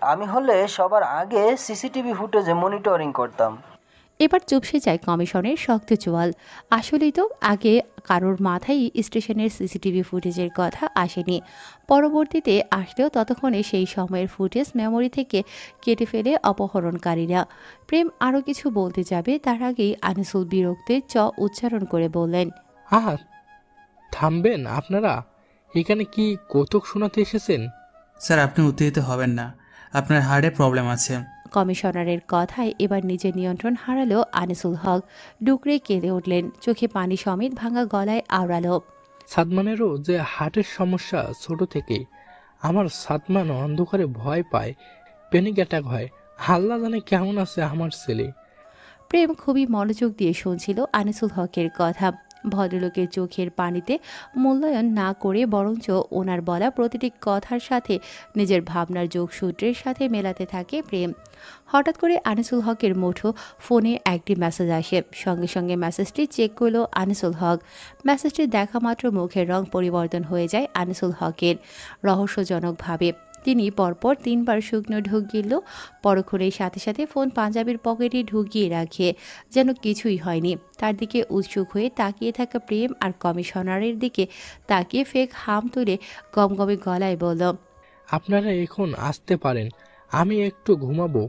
আমি হলে সবার আগে সিসিটিভি ফুটেজে মনিটরিং করতাম। এবার চুপসে যায় কমিশনের শক্ত চোয়াল। আসলেই তো আগে কারোর মাথায় স্টেশনের সিসিটিভি ফুটেজের কথা আসেনি। পরবর্তীতে আসলেও ততক্ষণে সেই সময়ের ফুটেজ মেমোরি থেকে কেটে ফেলে অপহরণকারীরা। প্রেম আরও কিছু বলতে যাবে তার আগেই আনিসুল বিরক্তের উচ্চারণ করে বললেন, আহা, থামবেন আপনারা? এখানে কি কৌতুক শোনাতে এসেছেন? স্যার, আপনি উত্তেজিত হবেন না, আপনার হার্টে প্রবলেম আছে। কমিশনারের কথায় এবার নিজের নিয়ন্ত্রণ হারালো আনিসুল হক। ডুকরে কেঁদে উঠলেন, চোখে পানি সমেত ভাঙা গলায় আওড়ালো, সাদমানেরও যে হার্টের সমস্যা ছোট থেকেই। আমার সাদমান অন্ধকারে ভয় পায়, প্যানিক অ্যাটাক হয়। আল্লাহ জানে কেমন আছে আমার ছেলে। প্রেম খুবই মনোযোগ দিয়ে শুনছিল আনিসুল হকের কথা। ভদ্রলোকের চোখের পানিতে মূল্যায়ন না করে বরঞ্চ ওনার বলা প্রতিটি কথার সাথে নিজের ভাবনার যোগসূত্রের সাথে মেলাতে থাকে প্রেম। হঠাৎ করে আনিসুল হকের মুঠো ফোনে একটি মেসেজ আসে। সঙ্গে সঙ্গে মেসেজটি চেক করল আনিসুল হক। মেসেজটি দেখা মাত্র মুখের রং পরিবর্তন হয়ে যায় আনিসুল হকের রহস্যজনকভাবে। তিনি পরপর 3 বার শুকনো ঢুক গিলল। পরক্ষণেই সাথে সাথে ফোন পাঞ্জাবির পকেটে ঢুকিয়ে রাখে যেন কিছুই হয়নি। তার দিকে উৎসুক হয়ে তাকিয়ে থাকা প্রেম আর কমিশনারের দিকে তাকিয়ে ফেক হাম তুলে গমগমে গলায় বলল, আপনারা এখন আসতে পারেন, আমি একটু ঘুমাবো,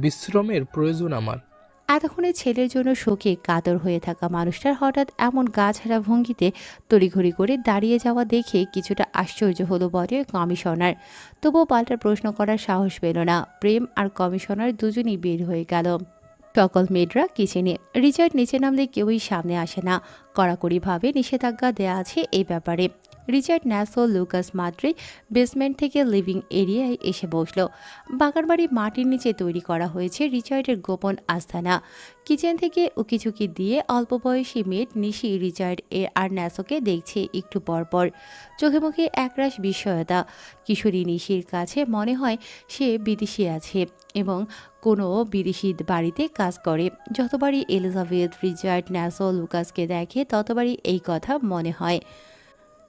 বিশ্রামের প্রয়োজন আমার। এতক্ষণে ছেলের জন্য শোকে কাতর হয়ে থাকা মানুষটার হঠাৎ এমন গা ছাড়া ভঙ্গিতে তড়িঘড়ি করে দাঁড়িয়ে যাওয়া দেখে কিছুটা আশ্চর্য হলো বটে কমিশনার। তবুও পাল্টা প্রশ্ন করার সাহস পেল না। প্রেম আর কমিশনার দুজনই বের হয়ে গেল। সকল মেয়েরা কিচেনে। রিচার্ড নিচে নামলে কেউই সামনে আসে না। কড়াকড়িভাবে নিষেধাজ্ঞা দেয়া আছে এই ব্যাপারে। রিচার্ড, ন্যাসো, লুকাস মাত্রই বেসমেন্ট থেকে লিভিং এরিয়ায় এসে বসল। বাগানবাড়ি মাটির নিচে তৈরি করা হয়েছে রিচার্ডের গোপন আস্তানা। কিচেন থেকে উকিঝুঁকি দিয়ে অল্প বয়সী মেয়ে নিশি রিচার্ড আর ন্যাসোকে দেখছে একটু পরপর। চোখে মুখে একরাশ বিস্ময়তা। কিশোরী নিশির কাছে মনে হয় সে বিদেশি আছে এবং কোনো বিদেশি বাড়িতে কাজ করে। যতবারই এলিজাবেথ, রিচার্ড, ন্যাসো, লুকাসকে দেখে ততবারই এই কথা মনে হয়।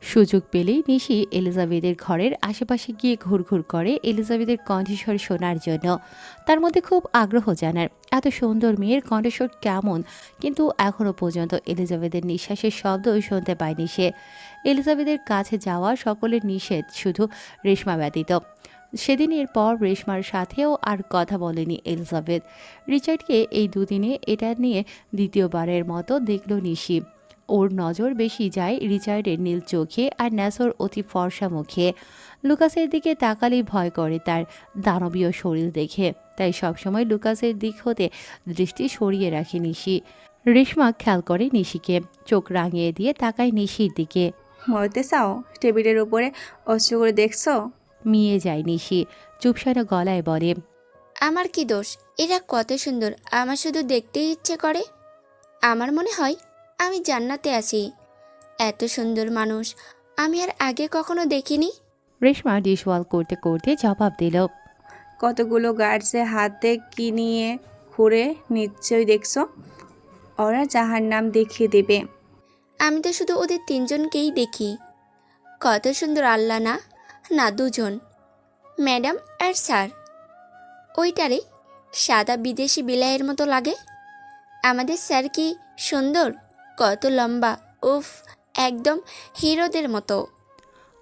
সুযোগ পেলেই নিশি এলিজাবেথের ঘরের আশেপাশে গিয়ে ঘুরঘুর করে এলিজাবেথের কণ্ঠস্বর শোনার জন্য। তার মধ্যে খুব আগ্রহ জানার এত সুন্দর মেয়ের কণ্ঠস্বর কেমন, কিন্তু এখনও পর্যন্ত এলিজাবেথের নিঃশ্বাসের শব্দ শুনতে পায়নি সে। এলিজাবেথের কাছে যাওয়া সকলের নিষেধ, শুধু রেশমা ব্যতীত। সেদিনের পর রেশমার সাথেও আর কথা বলেনি এলিজাবেথ। রিচার্ডকে এই দুদিনে এটা নিয়ে দ্বিতীয়বারের মতো দেখল নিশি। ওর নজর বেশি যায় রিচার্ডের নীল চোখে আর ন্যাসোর অতি ফর্সা মুখে। লুকাসের দিকে তাকালেই ভয় করে তার দানবীয় শরীর দেখে, তাই সবসময় লুকাসের দিক হতে দৃষ্টি সরিয়ে রাখে নিশি। রেশমা খেয়াল করে নিশিকে, চোখ রাঙিয়ে দিয়ে তাকায় নিশির দিকে। মরতে চাও? টেবিলের উপরে অস্ত্র করে দেখছো? মিয়ে যায় নিশি, চুপসানো গলায় বলে, আমার কি দোষ? এরা কত সুন্দর, আমার শুধু দেখতেই ইচ্ছে করে। আমার মনে হয় আমি জান্নাতে আছি। এত সুন্দর মানুষ আমি আর আগে কখনো দেখিনি। রেশমা ডিশওয়াল করতে করতে জবাব দিল, কতগুলো গার্ডসের হাতে কি নিয়ে ঘুরে নিশ্চয়ই দেখছো। ওরা জাহান্নাম দেখিয়ে দেবে। আমি তো শুধু ওদের তিনজনকেই দেখি। কত সুন্দর, আল্লাহ না? না, দুজন, ম্যাডাম আর স্যার। ওইটারে সাদা বিদেশি বিলাইয়ের মতো লাগে। আমাদের স্যার কি সুন্দর, কত লম্বা, উফ, একদম হিরোদের মতো।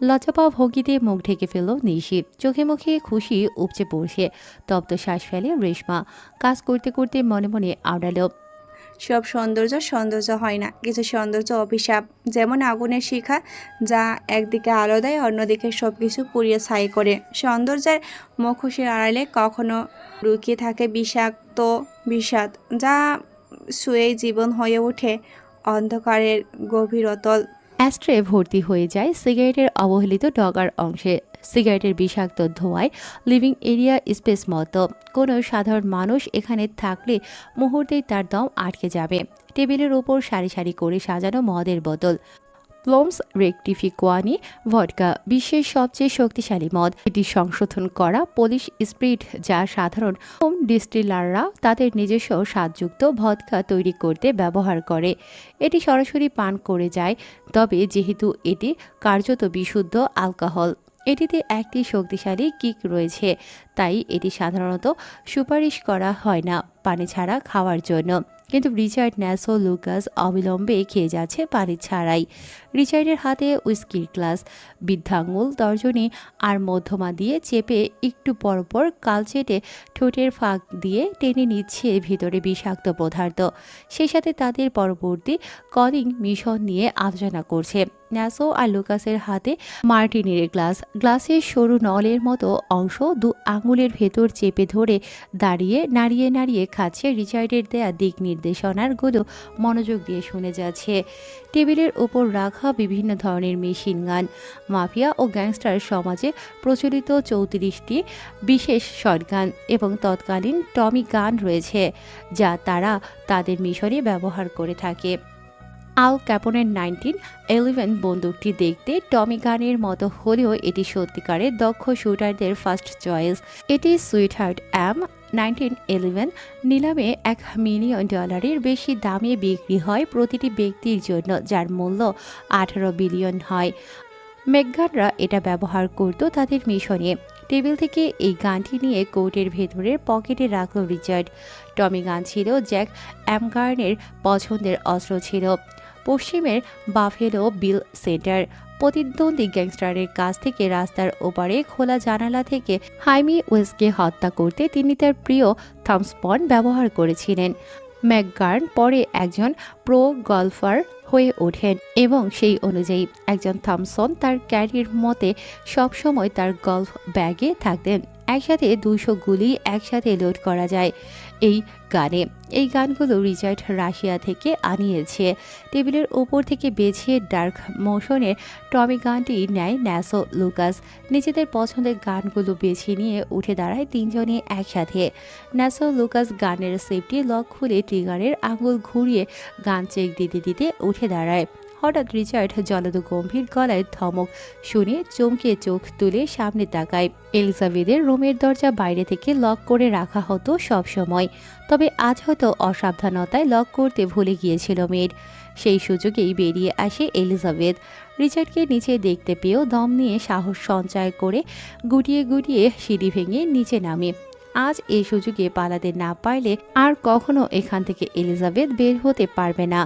লজ্জা ভঙ্গিতে মুখ ঢেকে ফেলল নিশি, চোখে মুখে খুশি উপচে পড়ছে। তপ্ত শ্বাস ফেলে রেশমা, কাজ করতে করতে মনে মনে আওড়ালো, সব সৌন্দর্য হয় না, কিছু সৌন্দর্য অভিশাপ। যেমন আগুনের শিখা, যা একদিকে আলো দেয়, অন্যদিকে সব কিছু পুড়িয়ে ছাই করে। সৌন্দর্যের মুখোশের আড়ালে কখনো লুকিয়ে থাকে বিষাক্ত বিষাদ, যা শুয়েই জীবন হয়ে ওঠে অন্ধকারের গভীর অতল। অ্যাস্ট্রে ভর্তি হয়ে যায় সিগারেটের অবহেলিত ডগার অংশে। সিগারেটের বিষাক্ত ধোঁয়ায় লিভিং এরিয়া স্পেস মতো। কোনো সাধারণ মানুষ এখানে থাকলে মুহূর্তেই তার দম আটকে যাবে। টেবিলের ওপর সারি সারি করে সাজানো মদের বোতল। প্লমস রেকটিফিকোয়ানি ভডকা বিশ্বের সবচেয়ে শক্তিশালী মদ। এটি সংশোধন করা পোলিশ স্পিরিট, যা সাধারণ হোম ডিস্টিলাররা তাদের নিজস্ব স্বাদযুক্ত ভদকা তৈরি করতে ব্যবহার করে। এটি সরাসরি পান করে যায়, তবে যেহেতু এটি কার্যত বিশুদ্ধ অ্যালকোহল, এটিতে একটি শক্তিশালী কিক রয়েছে, তাই এটি সাধারণত সুপারিশ করা হয় না পানি ছাড়া খাওয়ার জন্য। কিন্তু রিচার্ড, ন্যাসো, লুকাস অবিলম্বে খেয়ে যাচ্ছে পানি ছাড়াই। রিচার্ডের হাতে উইস্কির গ্লাস, বৃদ্ধাঙ্গুল তর্জনী আর মধ্যমা দিয়ে চেপে একটু পরপর কালচেটে ঠোঁটের ফাঁক দিয়ে টেনে নিচ্ছে ভিতরে বিষাক্ত পদার্থ। সেই সাথে তাদের পরবর্তী কলিং মিশন নিয়ে আলোচনা করছে। ন্যাসো আর লুকাসের হাতে মার্টিনির গ্লাস, গ্লাসের সরু নলের মতো অংশ দু আঙুলের ভেতর চেপে ধরে দাঁড়িয়ে নাড়িয়ে নাড়িয়ে খাচ্ছে। রিচার্ডের দেয়া দিক নির্দেশনারগুলো মনোযোগ দিয়ে শুনে যাচ্ছে। টেবিলের ওপর রাখা বিভিন্ন ধরনের মেশিন গান, মাফিয়া ও গ্যাংস্টার সমাজে প্রচলিত 34টি বিশেষ শটগান এবং তৎকালীন টমি গান রয়েছে, যা তারা তাদের মিশনে ব্যবহার করে থাকে। আল ক্যাপনের 1911 বন্দুকটি দেখতে টমি গানের মতো হলেও এটি সত্যিকারের দক্ষ শুটারদের ফার্স্ট চয়েস। এটি সুইটহার্ট M1911 নিলামে $1 মিলিয়ন বেশি দামে বিক্রি হয় প্রতিটি ব্যক্তির জন্য, যার মূল্য 18 বিলিয়ন হয়। মেঘগানরা এটা ব্যবহার করত তাদের মিশনে। টেবিল থেকে এই গানটি নিয়ে কোটের ভেতরের পকেটে রাখল রিচার্ড। টমি গান ছিল জ্যাক অ্যামগার্নের পছন্দের অস্ত্র ছিল। পশ্চিমের বাফেলো বিল সেন্টার প্রতিদ্বন্দ্বী গ্যাংস্টারের কাছ থেকে রাস্তার ওপারে খোলা জানালা থেকে হাইমি ওয়েসকে হত্যা করতে তিনি তার প্রিয় থামসপন ব্যবহার করেছিলেন। ম্যাকগার্ন পরে একজন প্রো গলফার হয়ে ওঠেন এবং সেই অনুযায়ী একজন থমসন তার ক্যারিয়ার মতে সবসময় তার গলফ ব্যাগে থাকতেন। একসাথে 200 গুলি একসাথে লোড করা যায়। এই গানে। এই গানগুলো রিচার্ড রাশিয়া থেকে আনিয়েছে। টেবিলের ওপর থেকে বেছে ডার্ক মোশনের টমি গানটি নেয় ন্যাসো লুকাস। নিজেদের পছন্দের গানগুলো বেছে নিয়ে উঠে দাঁড়ায় তিনজনই একসাথে। ন্যাসো লুকাস গানের সেফটি লক খুলে ট্রিগারের আঙুল ঘুরিয়ে গান চেক দিতে দিতে উঠে দাঁড়ায়। হঠাৎ রিচার্ড জলদ গম্ভীর গলায় ধমক শুনে চমকে চোখ তুলে সামনে তাকায়। এলিজাবেথের রুমের দরজা বাইরে থেকে লক করে রাখা হতো সব সময়, তবে আজ হয়তো অসাবধানতায় লক করতে ভুলে গিয়েছিল মেয়ের। সেই সুযোগেই বেরিয়ে আসে এলিজাবেথ। রিচার্ডকে নিচে দেখতে পেয়েও দম নিয়ে সাহস সঞ্চয় করে গুটিয়ে গুটিয়ে সিঁড়ি ভেঙে নিচে নামে। আজ এই সুযোগে পালাতে না পারলে আর কখনো এখান থেকে এলিজাবেথ বের হতে পারবে না,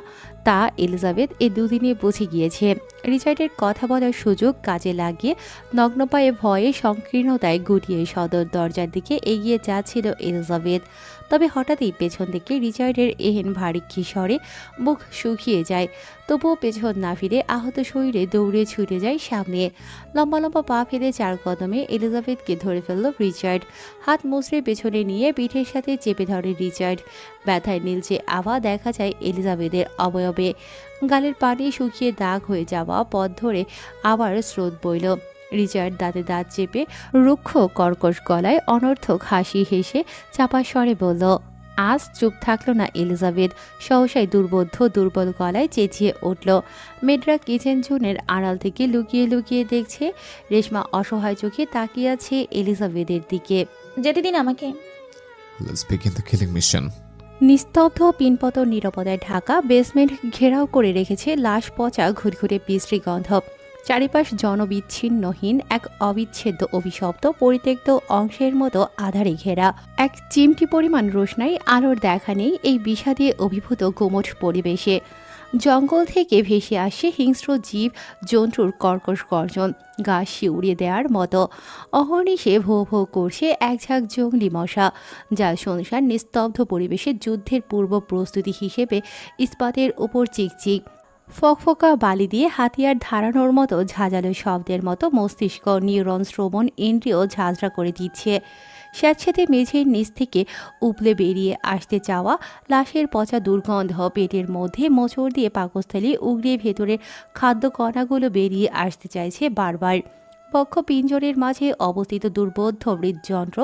তা এলিজাবেথ এই দুদিনে বুঝে গিয়েছে। রিচার্ডের কথা বলার সুযোগ কাজে লাগিয়ে নগ্ন পায়ে ভয়ে সংকীর্ণতায় গুটিয়ে সদর দরজার দিকে এগিয়ে যাচ্ছিল এলিজাবেথ। তবে হঠাৎই পেছন থেকে রিচার্ডের এহেন ভারী কিশোরে বুক শুকিয়ে যায়। তবুও পেছন না ফিরে আহত শরীরে দৌড়ে ছুটে যায় সামনে। লম্বা লম্বা পা ফেলে 4 কদমে এলিজাবেথকে ধরে ফেলল রিচার্ড। হাত মুচড়ে পেছনে নিয়ে পিঠের সাথে চেপে ধরে রিচার্ড। ব্যথায় নীলচে আভা দেখা যায় এলিজাবেথের অবয়বে। গালের পানি শুকিয়ে দাগ হয়ে যাওয়া পথ ধরে আবার স্রোত বইল। রিচার্ড দাঁতে দাঁত চেপে রুক্ষ কর্কশ গলায় অনর্থক হাসি হেসে চাপা স্বরে বলল, আজ চুপ থাকলো না এলিজাবেথ। সহসাই দুর্বল গলায় চেঁচিয়ে উঠল। মেডরা কিচেন জোনের আড়াল থেকে লুকিয়ে লুকিয়ে দেখছে। রেশমা অসহায় চোখে তাকিয়ে আছে এলিজাবেথের দিকে। যেতে দিন আমাকে। Let's begin the killing mission. নিস্তব্ধ পিনপতন নিরাপদায় ঢাকা বেসমেন্ট ঘেরাও করে রেখেছে লাশ পচা ঘুরঘুরে বিশ্রী গন্ধ। চারিপাশ জনবিচ্ছিন্নহীন এক অবিচ্ছেদ্য অভিশপ্ত পরিত্যক্ত অংশের মতো আধারে ঘেরা। এক চিমটি পরিমাণ রোশনাই আলোর দেখা নেই এই বিষাদে অভিভূত গোমঠ পরিবেশে। জঙ্গল থেকে ভেসে আসে হিংস্র জীব জন্তুর কর্কশ গর্জন, গা শিউড়িয়ে দেওয়ার মতো। অহর্নিশে ভো ভো করছে এক ঝাঁক জঙ্গলি মশা, যা শুনশান নিস্তব্ধ পরিবেশে যুদ্ধের পূর্ব প্রস্তুতি হিসেবে ইস্পাতের ওপর চিকচিক। ফকফকা বালি দিয়ে হাতিয়ার ধারানোর মতো ঝাঁঝালো শব্দের মতো মস্তিষ্ক নিউরন শ্রবণ ইন্দ্রিয় ঝাঁঝরা করে দিচ্ছে। স্যাঁতস্যাঁতে মেঝের নিচ থেকে উপলে বেরিয়ে আসতে চাওয়া লাশের পচা দুর্গন্ধ পেটের মধ্যে মোচড় দিয়ে পাকস্থলী উগড়িয়ে ভেতরের খাদ্যকণাগুলো বেরিয়ে আসতে চাইছে বারবার। বক্ষ পিঞ্জরের মাঝে অবস্থিত দুর্বোধ্য হৃদযন্ত্র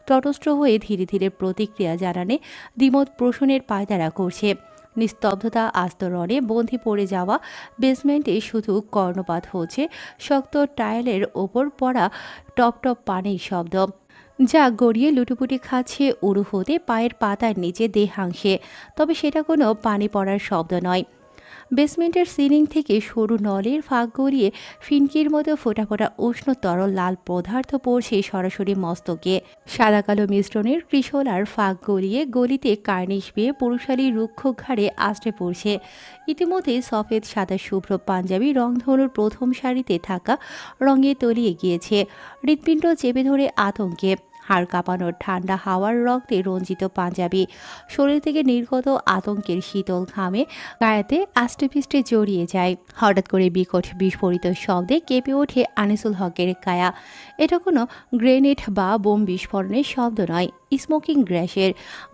তটস্থ হয়ে ধীরে ধীরে প্রতিক্রিয়া জানানে দ্বিমত পোষণের পায়তারা করছে। নিস্তব্ধতা আস্তরণে বন্দি পড়ে যাওয়া বেসমেন্টে শুধু কর্ণপাত হচ্ছে শক্ত টাইলের ওপর পড়া টপ টপ পানির শব্দ, যা গড়িয়ে লুটুপুটি খাচ্ছে উড়ু হতে পায়ের পাতার নিচে দেহাংশে। তবে সেটা কোনো পানি পড়ার শব্দ নয়। বেসমেন্টের সিলিং থেকে সরু নলের ফাঁক গড়িয়ে ফিনকির মতো ফোটা ফোটা উষ্ণ তরল লাল পদার্থ পড়ছে সরাসরি মস্তকে। সাদা কালো মিশ্রণের কৃষলার ফাঁক গড়িয়ে গলিতে কার্নিশ বেয়ে পুরুষালী রুক্ষ ঘাড়ে আশ্রে পড়ছে। ইতিমধ্যে সফেদ সাদা শুভ্র পাঞ্জাবি রংধনুর প্রথম সারিতে থাকা রঙে তলিয়ে গিয়েছে। হৃৎপিণ্ড চেপে ধরে আতঙ্কে। হাড় কাঁপানোর ঠান্ডা হাওয়ার রক্তে রঞ্জিত পাঞ্জাবি শরীর থেকে নির্গত আতঙ্কের শীতল ঘামে গায়েতে আষ্টেপৃষ্টে জড়িয়ে যায়। হঠাৎ করে বিকট বিস্ফোরিত শব্দে কেঁপে ওঠে আনিসুল হকের কায়া। এটা কোনো গ্রেনেড বা বোম বিস্ফোরণের শব্দ নয়, স্মোকিং গ্যাসের।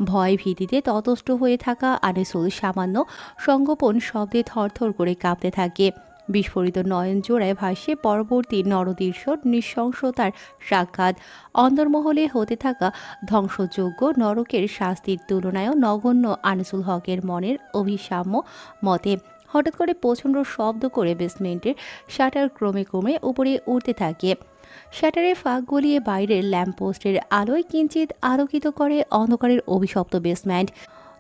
ভয় ভীতিতে ততস্থ হয়ে থাকা আনিসুল সামান্য সংগোপন শব্দে থরথর করে কাঁপতে থাকে। বিস্ফোরিত নয়ন জোড়ায় ভাসে পরবর্তী নরদৃশ্য নৃশংসতার সাক্ষাৎ। অন্দরমহলে হতে থাকা ধ্বংসযোগ্য নরকের শাস্তির তুলনায়ও নগণ্য আনিসুল হকের মনের অভিসাম্য মতে। হঠাৎ করে প্রচণ্ড শব্দ করে বেসমেন্টের শাটার ক্রমে ক্রমে উপরে উঠতে থাকে। শাটারের ফাঁক গলিয়ে বাইরের ল্যাম্পপোস্টের আলোয় কিঞ্চিত আলোকিত করে অন্ধকারের অভিশপ্ত বেসমেন্ট।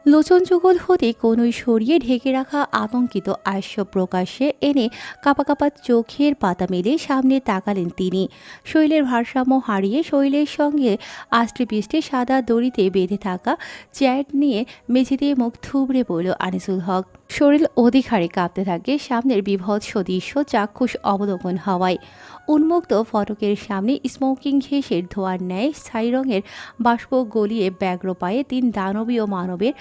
লোচন যুগল হতে কোনোই সরিয়ে ঢেকে রাখা আতঙ্কিত আস্য প্রকাশ্যে এনে কাপা কাপা চোখের পাতা মেলে সামনে তাকালেন তিনি। শরীরের ভারসাম্য হারিয়ে শরীরের সঙ্গে আষ্টে পিষ্টে সাদা দড়িতে বেঁধে থাকা চেয়ার নিয়ে মেঝেতে মুখ থুবড়ে পড়ল আনিসুল হক। শরীর অধিক হারে কাঁপতে থাকে সামনের বিভৎস দৃশ্য চাক্ষুষ অবলোকন হওয়ায়। উন্মুক্ত ফটকের সামনে স্মোকিং ঘেঁষের ধোয়ার ন্যায় ছাই রঙের বাষ্প গলিয়ে ব্যগ্র পায়ে 3 দানবীয় মানবের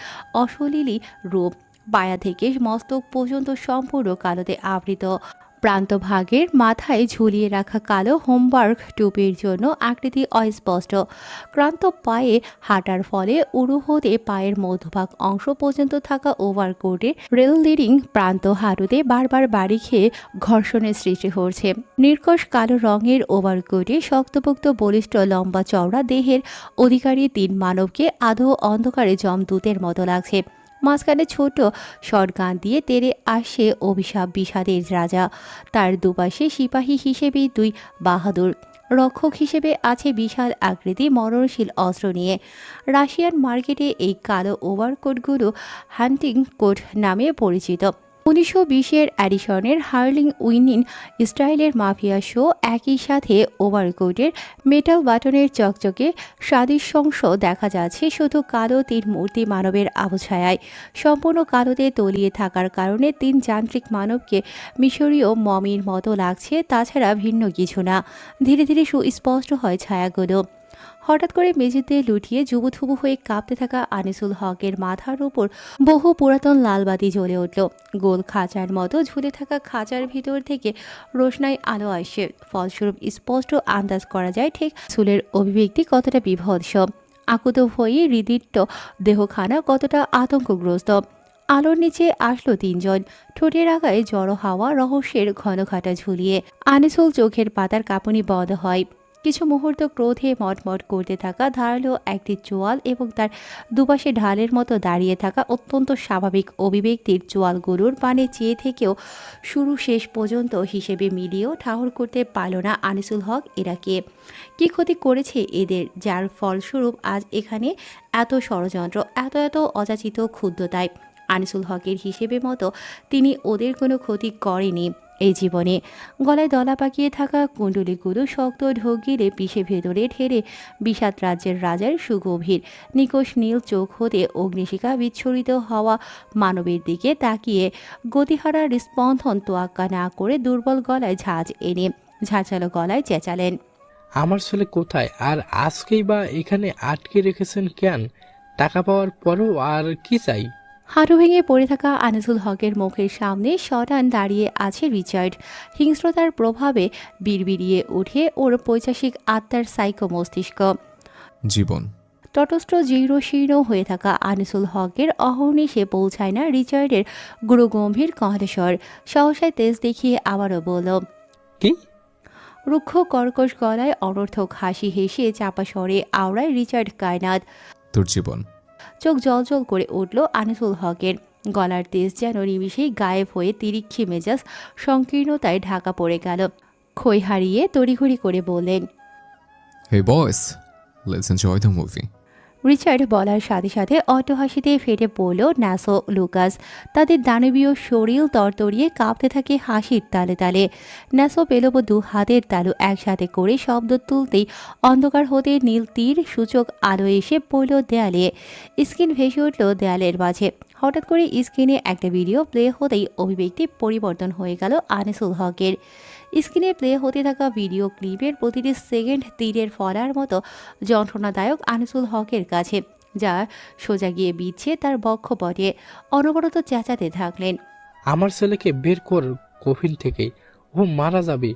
অশলীলী রূপ। পায়া থেকে মস্তক পর্যন্ত সম্পূর্ণ কালোতে আবৃত। প্রান্তভাগের মাথায় ঝুলিয়ে রাখা কালো হোমওয়ার্ক টুপির জন্য আকৃতি অস্পষ্ট। ক্লান্ত পায়ে হাঁটার ফলে উড়ু হতে পায়ের মধ্যভাগ অংশ পর্যন্ত থাকা ওভারকোটের রেল লিডিং প্রান্ত হাঁটুতে বারবার বাড়ি খেয়ে ঘর্ষণের সৃষ্টি হচ্ছে। নির্কশ কালো রঙের ওভারকোটে শক্তপোক্ত বলিষ্ঠ লম্বা চওড়া দেহের অধিকারী 3 মানবকে আধো অন্ধকারে যমদূতের মতো লাগছে। মাঝখানে ছোট শটগান দিয়ে তেড়ে আসে অভিশাপ বিষাদের রাজা। তার দুপাশে সিপাহী হিসেবে 2 বাহাদুর, রক্ষক হিসেবে আছে বিশাল আকৃতি মরণশীল অস্ত্র নিয়ে। রাশিয়ান মার্কেটে এই কালো ওভারকোটগুলো হান্টিং কোট নামে পরিচিত। 1920-এর অ্যাডিশনের হার্লিং উইনিন স্টাইলের মাফিয়া শো একই সাথে ওভারকোটের মেটাল বাটনের চকচকে সাদৃশ্যংশ দেখা যাচ্ছে শুধু কালো 3 মূর্তি মানবের আবছায়ায়। সম্পূর্ণ কালোতে তলিয়ে থাকার কারণে 3 যান্ত্রিক মানবকে মিশরীয় মমির মতো লাগছে, তাছাড়া ভিন্ন কিছু না। ধীরে ধীরে সুস্পষ্ট হয় ছায়াগুলো। হঠাৎ করে মেঝেতে লুটিয়ে জুবুথুবু হয়ে কাঁপতে থাকা আনিসুল হকের মাথার উপর বহু পুরাতন লালবাতি জ্বলে উঠল। গোল খাঁচার মতো ঝুলে থাকা খাঁচার ভিতর থেকে রোশনাই আলো আসে। ফলস্বরূপ স্পষ্ট আন্দাজ করা যায় ঠিক চুলের অভিব্যক্তি কতটা বিভৎস, আকুত হয়ে হৃদিষ্ট দেহখানা কতটা আতঙ্কগ্রস্ত। আলোর নিচে আসলো 3 জন, ঠোঁটের আগায় জড়ো হাওয়া রহস্যের ঘনঘাটা ঝুলিয়ে। আনিসুল চোখের পাতার কাঁপুনি বন্ধ হয়। কিছু মুহূর্ত ক্রোধে মটমট করতে থাকা ধারালো একটি চোয়াল এবং তার দুপাশে ঢালের মতো দাঁড়িয়ে থাকা অত্যন্ত স্বাভাবিক অভিব্যক্তির চোয়ালগুলোর পানে চেয়ে থেকেও শুরু শেষ পর্যন্ত হিসেবে মিলিয়েও ঠাহর করতে পারল না আনিসুল হক এরা কে, কী ক্ষতি করেছে এদের, যার ফলস্বরূপ আজ এখানে এত ষড়যন্ত্র, এত অযাচিত ক্ষুদ্রতায়। আনিসুল হকের হিসেবে মতো তিনি ওদের কোনো ক্ষতি করেনি এই জীবনে। গলায় দলা পাকিয়ে থাকা কুণ্ডলিগুলো শক্ত ঢোক গিলে পিষে ভেতরে ঠেলে বিষাদ রাজ্যের রাজার সুগভীর নিকষ নীল চোখ হতে অগ্নিশিখা বিচ্ছুরিত হওয়া মানবের দিকে তাকিয়ে গতিহারার স্পন্দন তোয়াক্কা না করে দুর্বল গলায় ঝাঁঝ এনে ঝাঁঝালো গলায় চেঁচালেন, আমার ছেলে কোথায়? আর আজকেই বা এখানে আটকে রেখেছেন কেন? টাকা পাওয়ার পরও আর কি চাই? হাঁটু ভেঙে পড়ে থাকা আনিসুল হকের মুখের সামনে শটান দাঁড়িয়ে আছে রিচার্ড। হিংস্রতার প্রভাবে বিড়বিড়িয়ে উঠে ওর পৈশাসিক আত্মার সাইকো মস্তিষ্ক। জীবন তটস্থ জীর্ণশীর্ণ হয়ে থাকা আনিসুল হকের অহর্নিশে পৌঁছায় না রিচার্ডের গুরুগম্ভীর কণ্ঠস্বর। সহসায় তেজ দেখিয়ে আবারও বলল, কি? রুক্ষ কর্কশ গলায় অনর্থক হাসি হেসে চাপা স্বরে আওড়ায় রিচার্ড কায়নাত। তোর জীবন। চোখ জলজল করে উঠল আনিসুল হকের। গলার তেজ যেন নিমিষেই গায়েব হয়ে তিরিক্ষি মেজাজ সংকীর্ণতায় ঢাকা পড়ে গেল। খই হারিয়ে তড়িঘড়ি করে বললেন, Hey boys, let's enjoy the movie. Richard বলার সাথে সাথে অট্টহাসিতে ফেটে পড়ল ন্যাসো লুকাস। তাদের দানবীয় শরীর তরতরিয়ে কাঁপতে থাকে হাসির তালে তালে। ন্যাসো পেলব 2 হাতের তালু একসাথে করে শব্দ তুলতেই অন্ধকার হতে নীল তীর সূচক আলো এসে পড়ল দেয়ালে। স্ক্রিন ভেসে উঠল দেয়ালের মাঝে। হঠাৎ করে স্ক্রিনে একটা ভিডিও প্লে হতেই অভিব্যক্তি পরিবর্তন হয়ে গেল আনিসুল হকের। স্ক্রিনে প্লে হতে থাকা ভিডিও ক্লিপের প্রতিটি সেকেন্ড তীরের ফলার মতো যন্ত্রণাদায়ক আনিসুল হকের কাছে, যা সোজা গিয়ে বিচ্ছে তার বক্ষপটে। অনবরত চেঁচাতে থাকলেন, আমার ছেলেকে বের কর কফিন থেকে, ও মারা যাবে,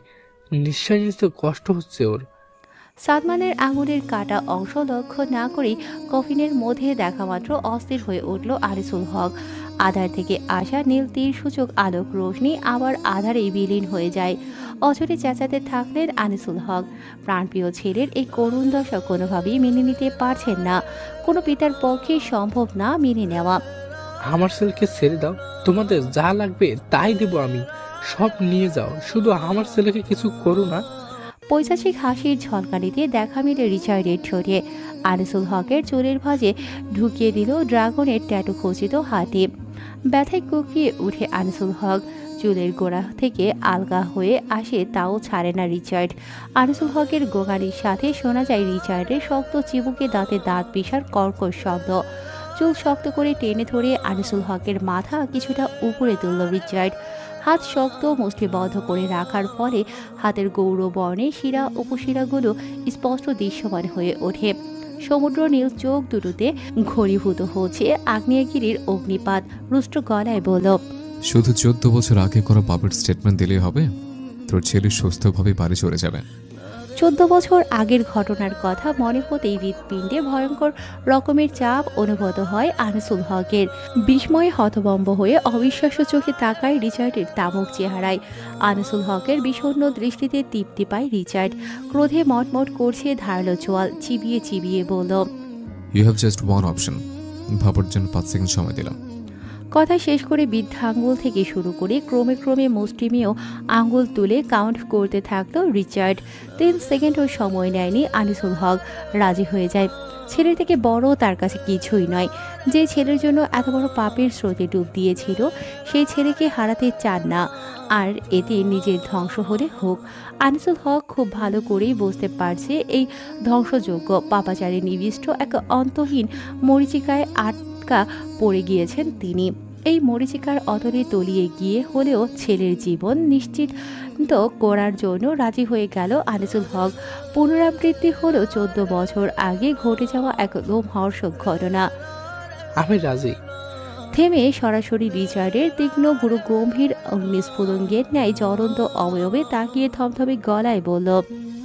নিঃশ্বাস নিতে কষ্ট হচ্ছে ওর। সাদমানের আঙুলের কাটা অংশ লক্ষ্য না করেই কফিনের মধ্যে দেখা মাত্র অস্থির হয়ে উঠল আনিসুল হক। আধার থেকে আসা নীল তীর সূচক আলোক রোশনি আবার আধারেই বিলীন হয়ে যায়। অঝরে চেঁচাতে থাকলেন আনিসুল হক। প্রাণপ্রিয় ছেলের এই করুণ দশা কোনোভাবেই মেনে নিতে পারছেন না। কোনো পিতার পক্ষে সম্ভব না মেনে নেওয়া। আমার ছেলেকে ছেড়ে দাও, তোমাদের যা লাগবে তাই দেব আমি, সব নিয়ে যাও, শুধু আমার ছেলেকে কিছু করো না। পৈশাচিক হাসির ঝলকানিতে দেখা মিলে রিচার্ডের ঠোঁটে। আনিসুল হকের চুলের ভাঁজে ঢুকিয়ে দিল ড্রাগনের ট্যাটু খচিত হাতে। ব্যথায় কুকিয়ে উঠে আনিসুল হক। চুলের গোড়া থেকে আলগা হয়ে আসে, তাও ছাড়ে না রিচার্ড। আনিসুল হকের গোগানির সাথে শোনা যায় রিচার্ডের শক্ত চিবুকে দাঁতে দাঁত পিষার কর্কশ শব্দ। চুল শক্ত করে টেনে ধরে আনিসুল হকের মাথা কিছুটা উপরে তুলল রিচার্ড। হাত শক্ত মুষ্টিবদ্ধ করে রাখার ফলে হাতের গৌরবর্ণে শিরা উপশিরাগুলো স্পষ্ট দৃশ্যমান হয়ে ওঠে। সমুদ্র নীল চোখ দুটোতে ঘনীভূত হচ্ছে আগ্নেয়গিরির অগ্নিপাত। রুষ্ট গলায় বলল, শুধু 14 বছর আগে করা বাবার স্টেটমেন্ট দিলেই হবে? তোর ছেলে সুস্থভাবে বাড়ি চলে যাবে। 14 বছর আগের ঘটনার কথা মনে হতেই হৃৎপিণ্ডে ভয়ঙ্কর রকমের চাপ অনুভূত হয় আনিসুল হকের। বিস্ময়ে হতভম্ব হয়ে অবিশ্বাস্য চোখে তাকায় রিচার্ডের তামুক চেহারায়। আনিসুল হকের বিষণ্ণ দৃষ্টিতে তৃপ্তি পায় রিচার্ড। ক্রোধে মটমট করছে ধারালো চোয়াল চিবিয়ে চিবিয়ে বলল, you have just one option. ভাবার জন্য 5 সেকেন্ড সময় দিলাম। কথা শেষ করে বৃদ্ধা আঙ্গুল থেকে শুরু করে ক্রমে ক্রমে মুষ্টিমেয় আঙ্গুল তুলে কাউন্ট করতে থাকলো রিচার্ড। 3 সেকেন্ডও সময় নেয়নি আনিসুল হক, রাজি হয়ে যায়। ছেলের থেকে বড় তার কাছে কিছুই নয়। যে ছেলের জন্য এত বড় পাপের স্রোতে ডুব দিয়েছিল, সেই ছেলেকে হারাতে চান না, আর এতে নিজের ধ্বংস হলে হোক। আনিসুল হক খুব ভালো করেই বুঝতে পারছে এই ধ্বংসযোগ্য পাপাচারে নিবিষ্ট এক অন্তহীন মরীচিকায় আটকা পড়ে গিয়েছেন তিনি। এই মরীচিকার অতলে তলিয়ে গিয়ে হলেও ছেলের জীবন নিশ্চিত করার জন্য রাজি হয়ে গেল আনিসুল হক। পুনরাবৃত্তি হলো 14 বছর আগে ঘটে যাওয়া এক লোমহর্ষক ঘটনা। আমি রাজি। থেমে সরাসরি রিচার্ডের তীক্ষ্ণ গুরু গম্ভীর অগ্নিস্ফুলঙ্গের ন্যায় জ্বলন্ত অবয়বে তাকিয়ে থমথমে গলায় বলল,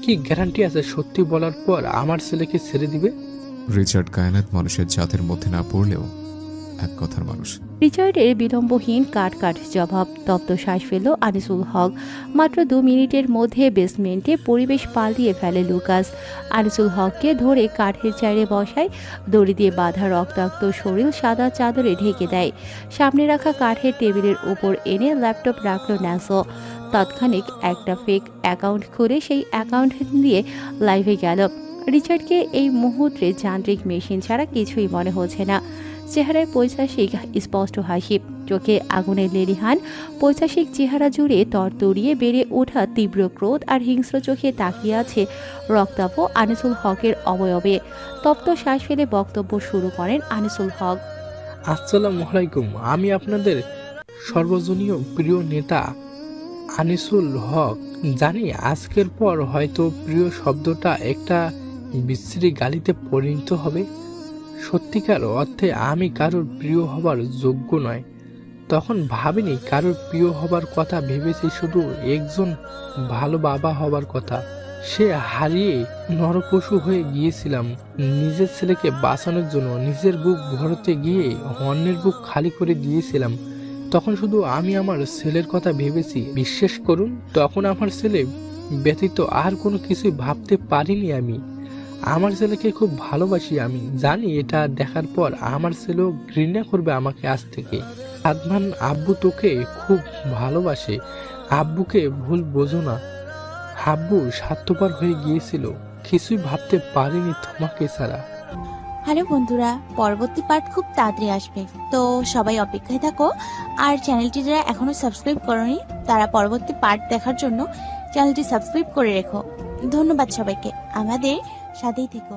কি গ্যারান্টি আছে সত্যি বলার পর আমার ছেলেকে ছেড়ে দিবে? রিচার্ড কায়নাত মানুষের জাতের মধ্যে না পড়লেও এক কথার মানুষ। রিচার্ডের বিলম্বহীন কাট জবাব। তপ্ত শ্বাস ফেলল আনিসুল হক। মাত্র 2 মিনিটের মধ্যে বেসমেন্টে পরিবেশ পাল্টিয়ে ফেলে লুকাস। আনিসুল হককে ধরে কাঠের চেয়ারে বসায়, দড়ি দিয়ে বাঁধা রক্তাক্ত শরীর সাদা চাদরে ঢেকে দেয়। সামনে রাখা কাঠের টেবিলের উপর এনে ল্যাপটপ রাখল ন্যাসো। তৎক্ষণিক একটা ফেক অ্যাকাউন্ট খুলে সেই অ্যাকাউন্ট দিয়ে লাইভে গেল। রিচার্ডকে এই মুহূর্তে যান্ত্রিক মেশিন ছাড়া কিছুই মনে হচ্ছে না। চেহারায় পৈশাসিক স্পষ্ট হাসি, চোখে আগুনের লেলিহান। পৈশাসিক চেহারা জুড়ে তরতরিয়ে বেড়ে ওঠা তীব্র ক্রোধ আর হিংস্র চোখে তাকিয়ে আছে রক্তাভ আনিসুল হকের অবয়বে। তপ্ত শ্বাস ফেলে বক্তব্য শুরু করেন আনিসুল হক। আসসালামু আলাইকুম। আমি আপনাদের সর্বজনীয় প্রিয় নেতা আনিসুল হক। জানি আজকের পর হয়তো প্রিয় শব্দটা একটা বিশ্রী গালিতে পরিণত হবে। সত্যিকার অর্থে আমি কারোর প্রিয় হবার যোগ্য নয়। তখন ভাবিনি কারোর প্রিয় হবার কথা, ভেবেছি শুধু একজন ভালো বাবা হবার কথা। সে হারিয়ে নরপশু হয়ে গিয়েছিলাম নিজের ছেলেকে বাঁচানোর জন্য। নিজের বুক ভরতে গিয়ে অন্যের বুক খালি করে দিয়েছিলাম। তখন শুধু আমি আমার ছেলের কথা ভেবেছি। বিশ্বাস করুন, তখন আমার ছেলে ব্যতীত আর কোনো কিছুই ভাবতে পারিনি আমি। আমার ছেলেকে খুব ভালোবাসি। আমি জানি এটা দেখার পর আমার ছেলেও ঘৃণা করবে আমাকে আজ থেকে। সাদমান, আব্বু তোকে খুব ভালোবাসে। আব্বুকে ভুল বোঝো না। আব্বু স্বার্থপর হয়ে গিয়েছিল, কিছুই ভাবতে পারিনি তোমাকে ছাড়া। হ্যালো বন্ধুরা, পরবর্তী পার্ট খুব তাড়াতাড়ি আসবে, তো সবাই অপেক্ষায় থাকো। আর চ্যানেলটি যারা এখনো সাবস্ক্রাইব করোনি তারা পরবর্তী পার্ট দেখার জন্য চ্যানেলটি সাবস্ক্রাইব করে রেখো। ধন্যবাদ সবাইকে, আমাদের সাথেই থেকো।